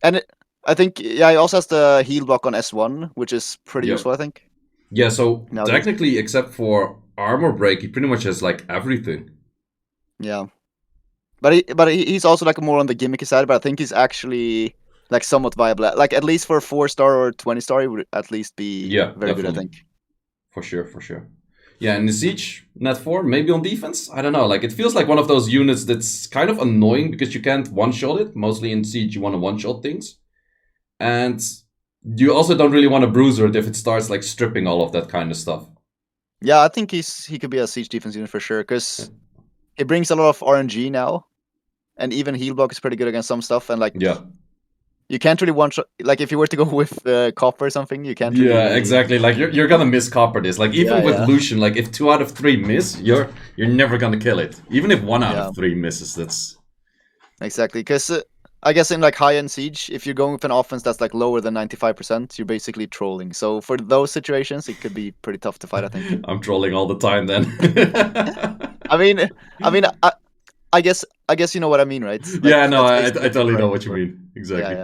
And I think he also has the heal block on S1, which is pretty useful, I think. Yeah, so technically, except for armor break, he pretty much has like everything. Yeah, but he's also like more on the gimmicky side. But I think he's actually like somewhat viable. Like at least for 4-star or 20-star, he would at least be very good. I think. For sure. Yeah, in the siege, net 4, maybe on defense. I don't know. Like it feels like one of those units that's kind of annoying because you can't one-shot it. Mostly in siege, you want to one-shot things, and you also don't really want to bruiser it if it starts like stripping all of that kind of stuff. Yeah, I think he could be a siege defense unit for sure because it brings a lot of RNG now, and even heal block is pretty good against some stuff. And like you can't really one shot. Like if you were to go with copper or something, you can't. Yeah, exactly. Like you're gonna miss copper this. Like even with Lucian, like if 2 out of 3 miss, you're never gonna kill it. Even if 1 out of 3 misses, that's exactly because. I guess in like high-end siege, if you're going with an offense that's like lower than 95%, you're basically trolling. So for those situations, it could be pretty tough to fight, I think. I'm trolling all the time then. I guess you know what I mean, right? Like, yeah, no, I totally know what you mean. Exactly.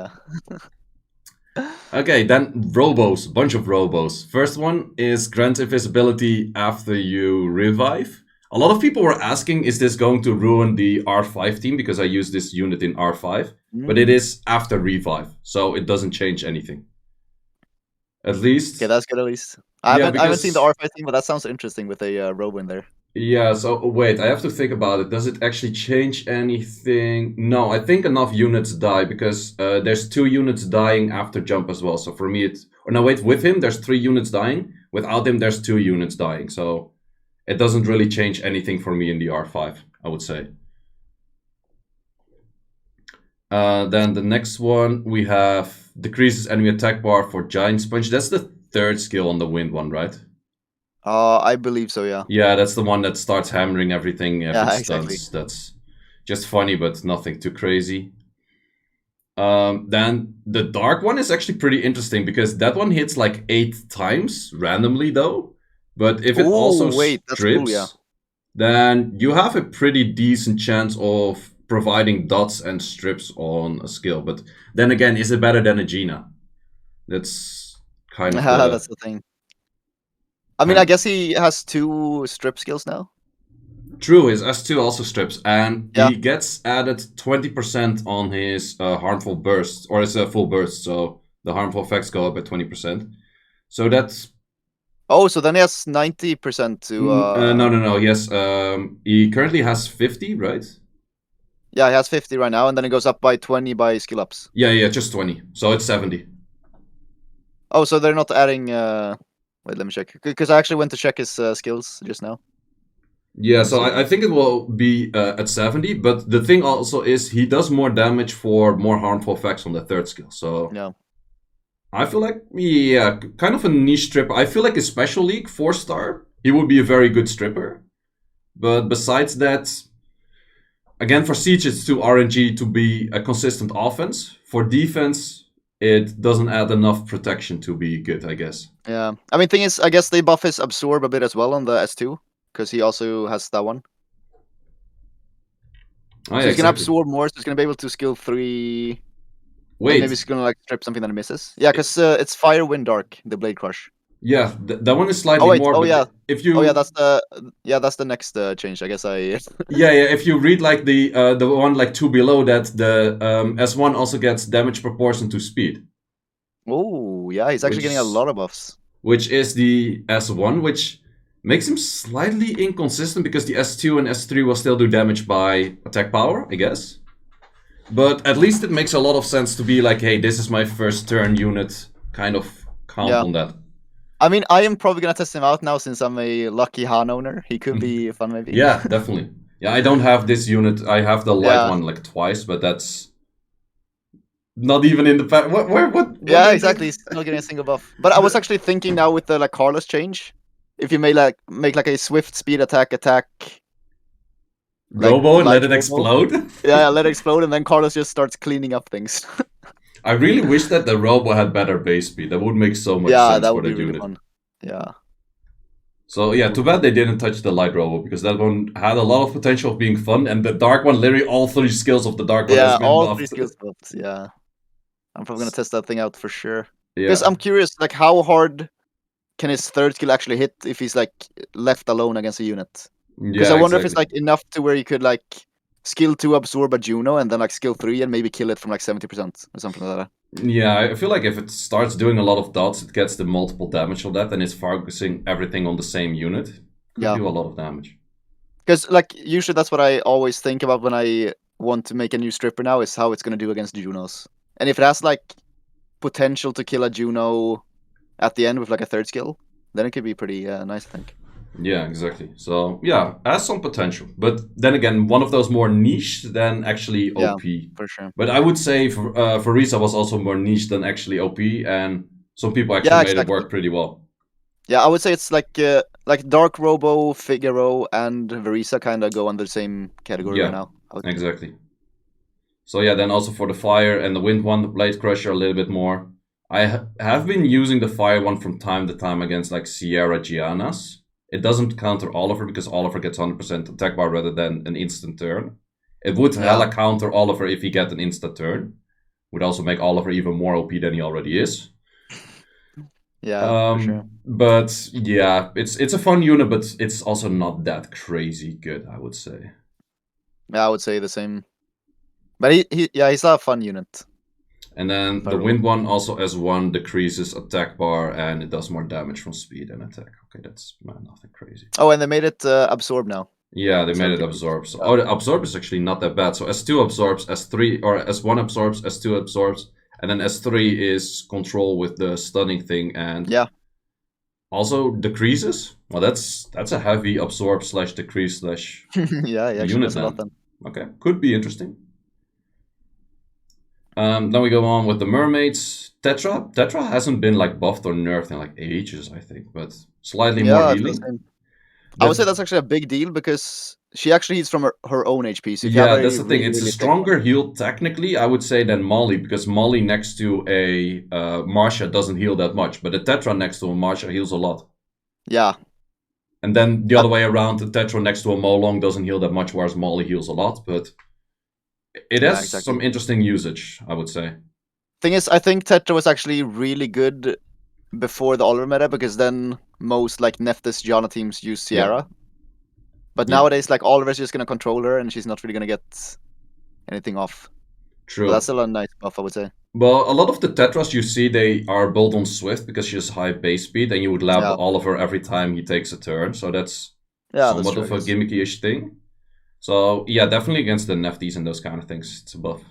Yeah. Okay, then robos, bunch of robos. First one is grant invisibility after you revive. A lot of people were asking, is this going to ruin the R5 team? Because I use this unit in R5. But it is after revive, so it doesn't change anything. At least. Okay, that's good at least. I haven't seen the R5 team, but that sounds interesting with a robo in there. Yeah, so wait, I have to think about it. Does it actually change anything? No, I think enough units die because there's 2 units dying after jump as well. So for me, it's... Or no, wait, with him, there's 3 units dying. Without him, there's 2 units dying. So... It doesn't really change anything for me in the R5, I would say. Then the next one, we have decreases enemy attack bar for Giant Sponge. That's the 3rd skill on the wind one, right? I believe so, yeah. Yeah, that's the one that starts hammering everything. Exactly. That's just funny, but nothing too crazy. Then the dark one is actually pretty interesting because that one hits like 8 times randomly, though. But if it also strips, then you have a pretty decent chance of providing dots and strips on a skill. But then again, is it better than a Gina? That's kind of that's the thing. I mean, I guess he has 2 strip skills now. True, his S2 also strips, and he gets added 20% on his harmful burst, or his full burst, so the harmful effects go up at 20%. So that's... Oh, so then he has 90% to. No. Yes, he currently has 50, right? Yeah, he has 50 right now, and then it goes up by 20 by skill ups. Yeah, just 20. So it's 70. Oh, so they're not adding. Wait, let me check. Because I actually went to check his skills just now. Yeah, so I think it will be at 70, but the thing also is he does more damage for more harmful effects on the third skill. So yeah, I feel like, yeah, kind of a niche stripper. I feel like a special league 4-star, he would be a very good stripper. But besides that, again, for Siege, it's too RNG to be a consistent offense. For defense, it doesn't add enough protection to be good, I guess. Yeah, I mean, thing is, I guess they buff his absorb a bit as well on the S2, because he also has that one. Oh, yeah, so he's gonna exactly. absorb more, so he's gonna be able to skill 3. Wait. Maybe he's gonna like strip something that he misses. Yeah, because it's Fire, Wind, Dark, the Blade Crush. Yeah, that one is slightly more. Oh yeah. If you. Oh yeah, that's the next change. I guess I. yeah. If you read like the one like 2 below that, the S1 also gets damage proportion to speed. Oh yeah, he's actually getting a lot of buffs. Which is the S1, which makes him slightly inconsistent because the S2 and S3 will still do damage by attack power, I guess. But at least it makes a lot of sense to be like, hey, this is my first turn unit, kind of count on that. I mean, I am probably gonna test him out now since I'm a lucky Han owner. He could be fun, maybe. Yeah, definitely. Yeah, I don't have this unit. I have the light one like twice, but that's not even in the pack. What? Yeah, exactly. He's not getting a single buff. But I was actually thinking now with the like Carlos change, if you may like make like a swift speed attack. Robo and let it explode? Yeah, let it explode, and then Carlos just starts cleaning up things. I really wish that the Robo had better base speed. That would make so much sense that for would the be really unit. fun. Yeah. So yeah, too bad they didn't touch the light Robo, because that one had a lot of potential of being fun, and the dark one, literally all 3 skills of the dark one has been all buffed. 3 skills buffed, yeah. I'm probably gonna test that thing out for sure. Because I'm curious, like, how hard can his third skill actually hit if he's like left alone against a unit? Because I wonder if it's like enough to where you could like skill 2 absorb a Juno and then like skill 3 and maybe kill it from like 70% or something like that. Yeah, I feel like if it starts doing a lot of dots, it gets the multiple damage of that, and it's focusing everything on the same unit. Could do a lot of damage. Because like usually that's what I always think about when I want to make a new stripper now, is how it's gonna do against Junos. And if it has like potential to kill a Juno at the end with like a third skill, then it could be pretty nice, I think. Yeah, exactly. So yeah, has some potential, but then again, one of those more niche than actually OP. Yeah, for sure. But I would say for Risa was also more niche than actually OP, and some people actually made it work pretty well. Yeah, I would say it's like Dark Robo, Figaro, and Verisa kind of go under the same category right now. Exactly. So yeah, then also for the fire and the wind one, the Blade Crusher a little bit more. I have been using the fire one from time to time against like Sierra Giannas. It doesn't counter Oliver because Oliver gets 100% attack bar rather than an instant turn. It would hella counter Oliver if he get an instant turn. Would also make Oliver even more OP than he already is. Yeah, for sure. But yeah, it's a fun unit, but it's also not that crazy good, I would say. Yeah, I would say the same. But he's a fun unit. And then the wind one also S1 decreases attack bar and it does more damage from speed and attack. Okay, that's nothing crazy. Oh, and they made it absorb now. Yeah, they made it absorb. So, the absorb is actually not that bad. So S2 absorbs, S3 or S1 absorbs, S2 absorbs, and then S3 is control with the stunning thing and also decreases. Well, that's a heavy absorb / decrease / unit then. Okay, could be interesting. Then we go on with the mermaids. Tetra hasn't been like buffed or nerfed in like ages, I think, but slightly more healing. I would say that's actually a big deal because she actually heals from her own HP. So that's the thing. It's a stronger heal technically, I would say, than Molly, because Molly next to a Marsha doesn't heal that much, but the Tetra next to a Marsha heals a lot. Yeah. And then the other way around, the Tetra next to a Molong doesn't heal that much, whereas Molly heals a lot, but it has some interesting usage, I would say. Thing is, I think Tetra was actually really good before the Oliver meta, because then most like Neftis Janna teams use Sierra. But nowadays, like Oliver's just gonna control her, and she's not really gonna get anything off. True. But that's still a nice buff, I would say. Well, a lot of the Tetras you see, they are built on Swift because she has high base speed, and you would level Oliver every time he takes a turn. So that's somewhat of a gimmicky-ish thing. So yeah, definitely against the Nefties and those kind of things, it's a buff.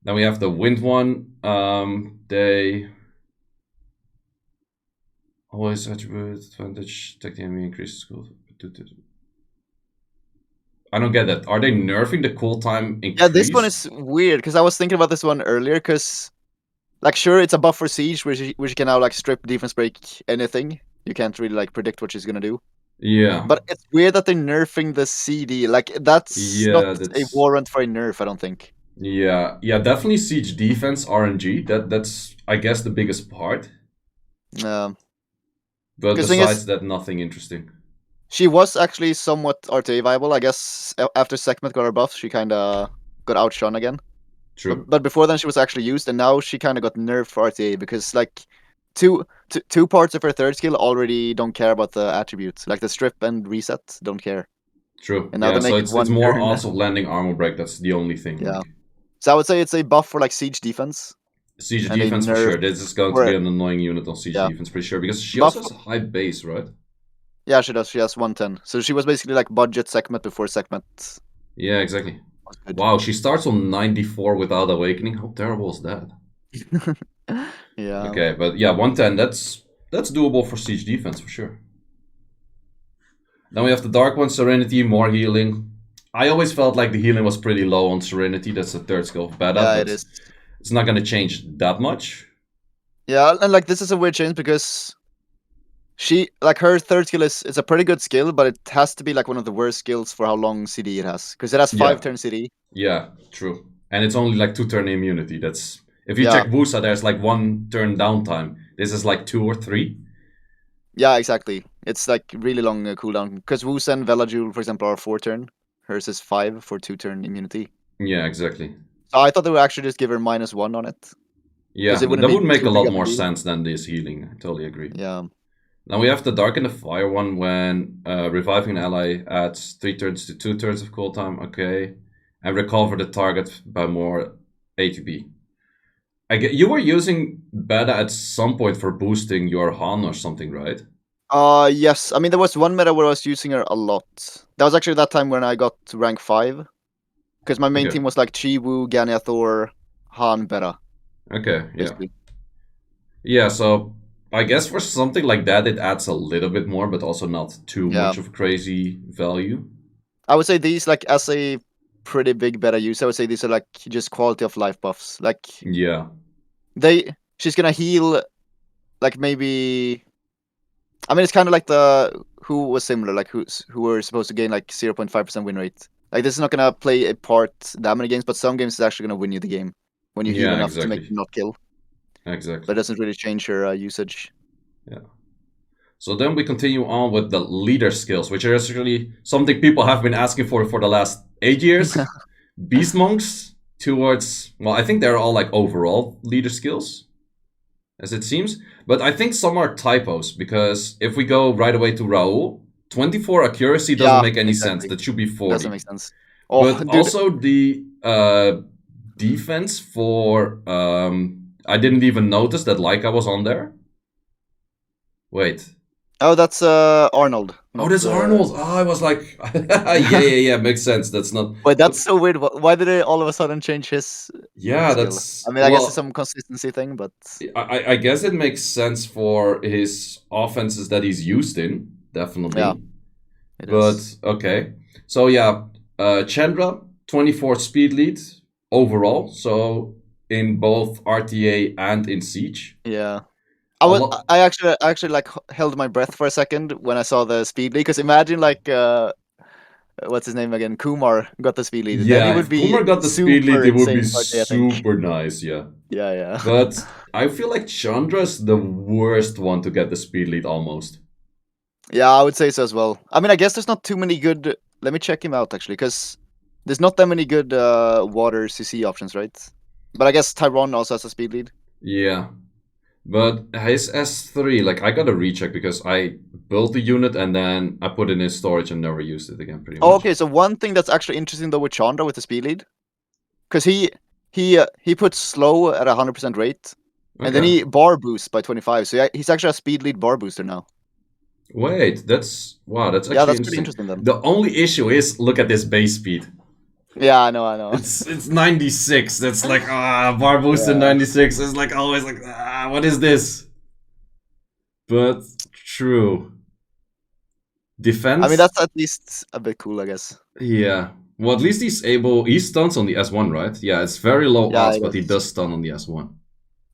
Then we have the Wind one. They always attribute advantage, take the enemy, increase school. I don't get that. Are they nerfing the cooltime increase? Yeah, this one is weird because I was thinking about this one earlier because, like, sure, it's a buff for Siege, which you can now like strip defense break anything. You can't really like predict what she's gonna do. Yeah. But it's weird that they're nerfing the CD. Like, that's not a warrant for a nerf, I don't think. Yeah, definitely Siege defense RNG. That's I guess the biggest part. But besides that, nothing interesting. She was actually somewhat RTA viable, I guess. After Sekhmet got her buff, she kind of got outshone again. True. But before then, she was actually used, and now she kind of got nerfed for RTA because like two parts of her third skill already don't care about the attributes, like the strip and reset don't care. True. And now so it's more also landing armor break. That's the only thing. Yeah. Like. So I would say it's a buff for like Siege defense. Siege defense for sure. This is going to be an annoying unit on Siege defense, pretty sure, because she also has a high base, right? Yeah, she does. She has 110. So she was basically like budget Sekhmet before Sekhmet. Yeah, exactly. Wow, she starts on 94 without awakening. How terrible is that? Yeah. Okay, but yeah, 110. That's doable for Siege defense for sure. Then we have the Dark One, Serenity, more healing. I always felt like the healing was pretty low on Serenity. That's the third skill of Beta. Yeah, it is. It's not going to change that much. Yeah, and like this is a weird change because she, like, her third skill is a pretty good skill, but it has to be like one of the worst skills for how long CD it has, because it has 5-turn CD. Yeah, true. And it's only like 2-turn immunity. That's if you check Wusa, there's like 1-turn downtime. This is like 2 or 3. Yeah, exactly. It's like really long cooldown because Wusa and Velajul, for example, are 4-turn. Hers is 5 for 2-turn immunity. Yeah, exactly. So I thought they would actually just give her -1 on it. Yeah, that would make a lot more sense than this healing. I totally agree. Yeah. Now we have the Dark and the Fire one when reviving an ally adds 3 turns to 2 turns of cooltime. Okay. And recover the target by more ATB. You were using Beta at some point for boosting your Han or something, right? Yes. I mean, there was one meta where I was using her a lot. That was actually that time when I got to rank 5. Because my main team was like Chi Wu, Gania Thor, Han, Beta. Okay, basically. Yeah, so I guess for something like that, it adds a little bit more, but also not too much of crazy value. I would say these, like, as a pretty big Beta user, I would say these are like just quality of life buffs. Like, she's gonna heal, like, maybe. I mean, it's kind of like who was similar, like who were supposed to gain like 0.5% win rate. Like, this is not gonna play a part that many games, but some games is actually gonna win you the game when you heal enough to make them not kill. Exactly. But it doesn't really change your usage. Yeah. So then we continue on with the leader skills, which are actually something people have been asking for the last 8 years. Beast monks towards, well, I think they're all like overall leader skills, as it seems. But I think some are typos, because if we go right away to Raoul, 24 accuracy doesn't make any sense. That should be 40. Doesn't make sense. But also the defense for... I didn't even notice that Laika was on there. Wait. Oh, that's Arnold. Oh, that's Arnold. Oh, I was like... yeah, makes sense. That's not... Wait, that's so weird. Why did they all of a sudden change his that's... I mean, I guess it's some consistency thing, but... I guess it makes sense for his offenses that he's used in. Definitely. Yeah. Okay. So yeah, Chandra, 24 speed lead overall. So in both RTA and in Siege. Yeah. I actually like held my breath for a second when I saw the speed lead, because imagine like what's his name again? Kumar got the speed lead. Yeah, if Kumar got the speed lead, it would be super nice, yeah. Yeah. But I feel like Chandra's the worst one to get the speed lead almost. Yeah, I would say so as well. I mean, I guess there's not too many good... Let me check him out, actually, because there's not that many good water CC options, right? But I guess Tyrone also has a speed lead. Yeah. But his S3, like, I got a recheck because I built the unit and then I put it in storage and never used it again, pretty much. Oh, okay, so one thing that's actually interesting, though, with Chandra with the speed lead Because he puts slow at 100% rate, and then he bar boosts by 25. So he's actually a speed lead bar booster now. Wait, that's actually that's pretty interesting then. The only issue is look at this base speed. Yeah, I know. It's 96. That's like bar booster 96. It's like always like what is this? But true. Defense. I mean, that's at least a bit cool, I guess. Yeah. Well, at least he stuns on the S1, right? Yeah, it's very low odds, but he does stun on the S1.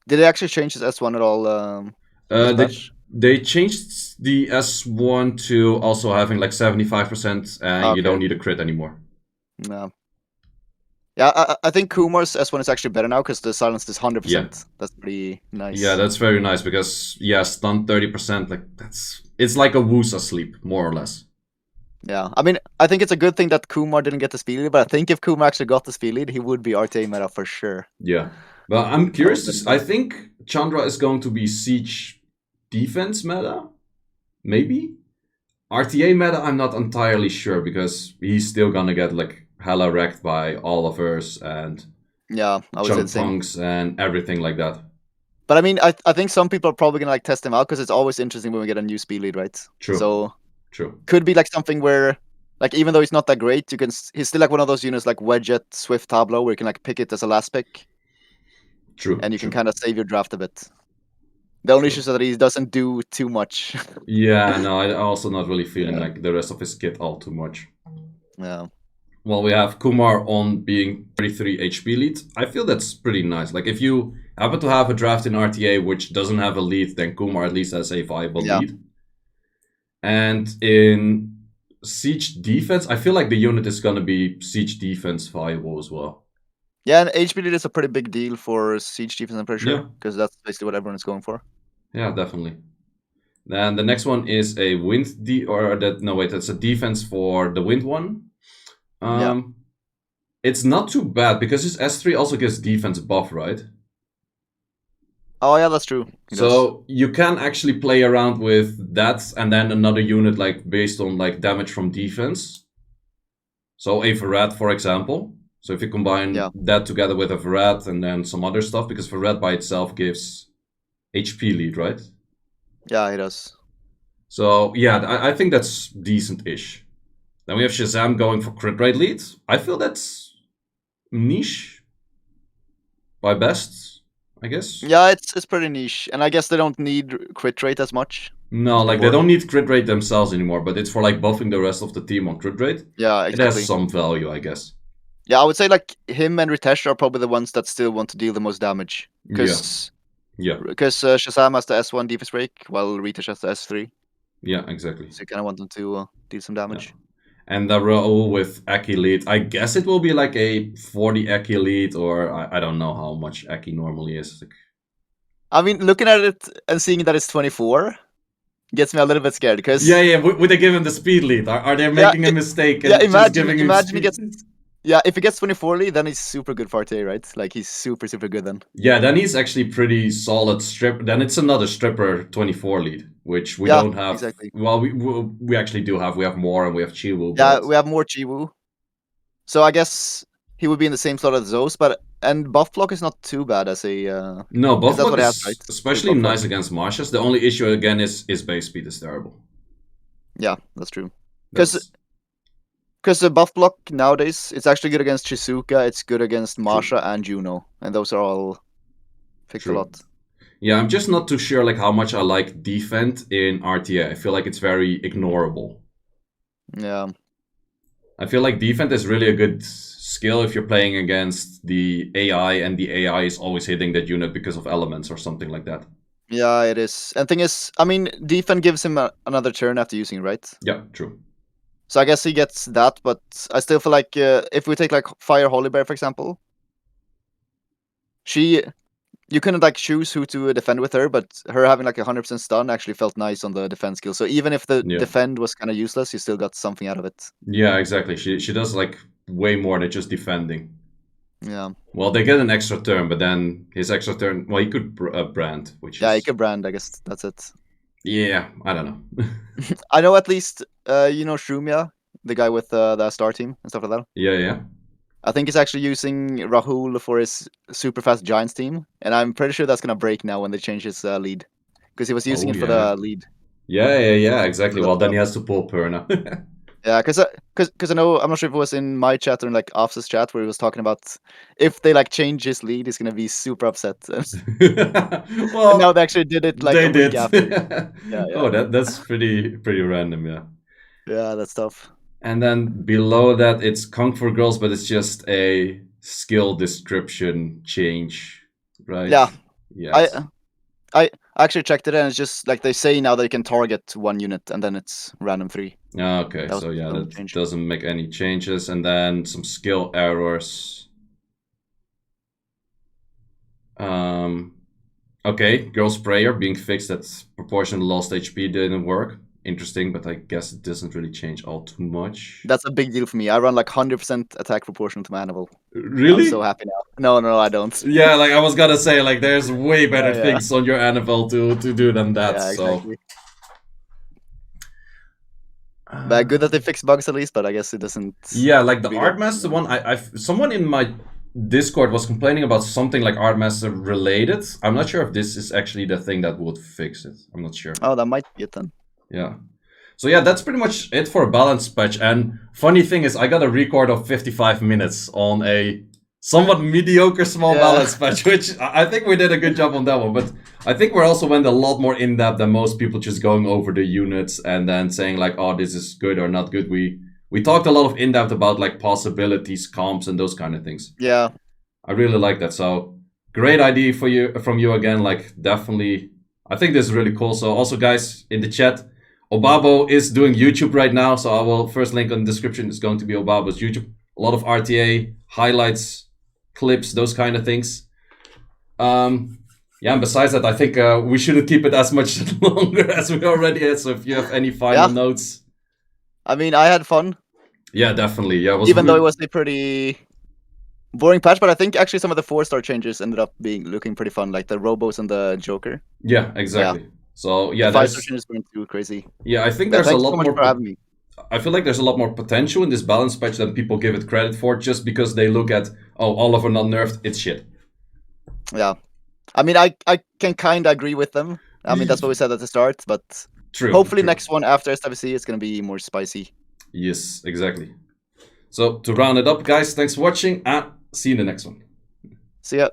Did they actually change his S1 at all? They changed the S1 to also having like 75%, and you don't need a crit anymore. No. Yeah, I think Kumar's S1 is actually better now because the silence is 100%. Yeah. That's pretty nice. Yeah, that's very nice because stun 30%, like it's like a Wusa sleep, more or less. Yeah, I mean, I think it's a good thing that Kumar didn't get the speed lead, but I think if Kumar actually got the speed lead, he would be RTA meta for sure. Yeah, but I'm curious. I think Chandra is going to be Siege defense meta, maybe. RTA meta, I'm not entirely sure because he's still gonna get like hella wrecked by Olivers and Chunks and everything like that. But I mean, I think some people are probably gonna like test him out because it's always interesting when we get a new speed lead, right? True. So true. Could be like something where, like, even though he's not that great, he's still like one of those units like Wedget, Swift Tableau, where you can like pick it as a last pick. True. And you can kind of save your draft a bit. The only issue is that he doesn't do too much. Yeah, no, I'm also not really feeling like the rest of his kit all too much. Yeah. Well, we have Kumar on being 33 HP lead. I feel that's pretty nice. Like, if you happen to have a draft in RTA which doesn't have a lead, then Kumar at least has a viable lead. And in Siege defense, I feel like the unit is going to be Siege defense viable as well. Yeah, and HP lead is a pretty big deal for Siege defense, I'm pretty sure. Because that's basically what everyone is going for. Yeah, definitely. Then the next one is a wind that's a defense for the wind one. It's not too bad because his S3 also gets defense buff, right? Oh yeah, that's true. So you can actually play around with that and then another unit like based on like damage from defense. So a Verrat, for example. So if you combine that together with a Verrat and then some other stuff, because Verrat by itself gives HP lead, right? Yeah, it does. So yeah, I think that's decent-ish. Then we have Shazam going for crit rate lead. I feel that's niche by best, I guess. Yeah, it's pretty niche, and I guess they don't need crit rate as much. No, like they don't need crit rate themselves anymore, but it's for like buffing the rest of the team on crit rate. Yeah, exactly. It has some value, I guess. Yeah, I would say like him and Ritesh are probably the ones that still want to deal the most damage. Because Shazam has the S1 defense break, while Ritesh has the S3. Yeah, exactly. So you kind of want them to deal some damage. Yeah. And the role with Aki lead, I guess it will be like a 40 Aki lead, or I don't know how much Aki normally is. Like... I mean, looking at it and seeing that it's 24 gets me a little bit scared because would they give him the speed lead? Are they making a mistake? And imagine he gets. Yeah, if he gets 24 lead, then he's super good for RTA, right? Like he's super good then. Yeah, then he's actually pretty solid strip. Then it's another stripper 24 lead, which we don't have. Exactly. Well, we actually do have. We have more, and we have Chiwu. Yeah, we have more Chiwu. So I guess he would be in the same slot as those, and buff block is not too bad as a. No, buff block is right? Especially nice against Marshes. The only issue again is base speed is terrible. Yeah, that's true. Because the buff block nowadays, it's actually good against Shizuka, it's good against Masha and Juno, and those are all picked a lot. Yeah, I'm just not too sure like how much I like defend in RTA. I feel like it's very ignorable. Yeah. I feel like defend is really a good skill if you're playing against the AI, and the AI is always hitting that unit because of elements or something like that. Yeah, it is. And thing is, I mean, defend gives him another turn after using, right? Yeah, true. So I guess he gets that, but I still feel like if we take like Fire Holy Bear, for example, you couldn't like choose who to defend with her, but her having like 100% stun actually felt nice on the defense skill. So even if the defend was kind of useless, you still got something out of it. Yeah, exactly. She does like way more than just defending. Yeah. Well, they get an extra turn, but then his extra turn, well, he could brand, which he could brand. I guess that's it. Yeah, I don't know. I know at least, Shumia, the guy with the star team and stuff like that. Yeah. I think he's actually using Rahul for his super fast Giants team, and I'm pretty sure that's gonna break now when they change his lead, because he was using it for the lead. Yeah, exactly. Well, then he has to pull Perna. Yeah, because I know, I'm not sure if it was in my chat or in like Offset's chat where he was talking about if they like change his lead, he's gonna be super upset. Well, and now they actually did it like they a week did. after. Yeah. Oh, that's pretty random, yeah. Yeah, that's tough. And then below that, it's Kung for Girls, but it's just a skill description change, right? Yeah. Yes. I actually checked it, and it's just like they say now they can target 1 unit, and then it's random 3. Okay, so yeah, that doesn't make any changes. And then some skill errors. Okay, Girl's Prayer being fixed at proportion lost HP didn't work. Interesting, but I guess it doesn't really change all too much. That's a big deal for me. I run like 100% attack proportional to my Anvil. Really? I'm so happy now. No, I don't. Yeah, like I was gonna say, like there's way better things on your Anvil to do than that. Yeah, so. exactly. But good that they fixed bugs at least, but I guess it doesn't. Yeah, like the Artmaster one, someone in my Discord was complaining about something like Artmaster related. I'm not sure if this is actually the thing that would fix it. I'm not sure. Oh, that might be it then. Yeah. So yeah, that's pretty much it for a balance patch. And funny thing is, I got a record of 55 minutes on a somewhat mediocre small balance patch, which I think we did a good job on that one. But I think we also went a lot more in depth than most people, just going over the units and then saying like, oh, this is good or not good. We talked a lot of in depth about like possibilities, comps, and those kind of things. Yeah, I really like that. So great idea from you again. Like definitely, I think this is really cool. So also, guys, in the chat, Obabo is doing YouTube right now, so I will first link in the description is going to be Obabo's YouTube. A lot of RTA, highlights, clips, those kind of things. Yeah, and besides that, I think we shouldn't keep it as much longer as we already had. So if you have any final notes. I mean, I had fun. Yeah, definitely. Yeah, even though it was a pretty boring patch, but I think actually some of the 4-star changes ended up looking pretty fun, like the Robos and the Joker. Yeah, exactly. Yeah. So yeah, the 5-star changes weren't too crazy. Yeah, I think there's a lot more. For having me. I feel like there's a lot more potential in this balance patch than people give it credit for, just because they look at all of are not nerfed, it's shit. Yeah, I mean, I can kind of agree with them. I mean, that's what we said at the start, but hopefully next one after SWC is going to be more spicy. Yes, exactly. So to round it up, guys, thanks for watching and see you in the next one. See ya.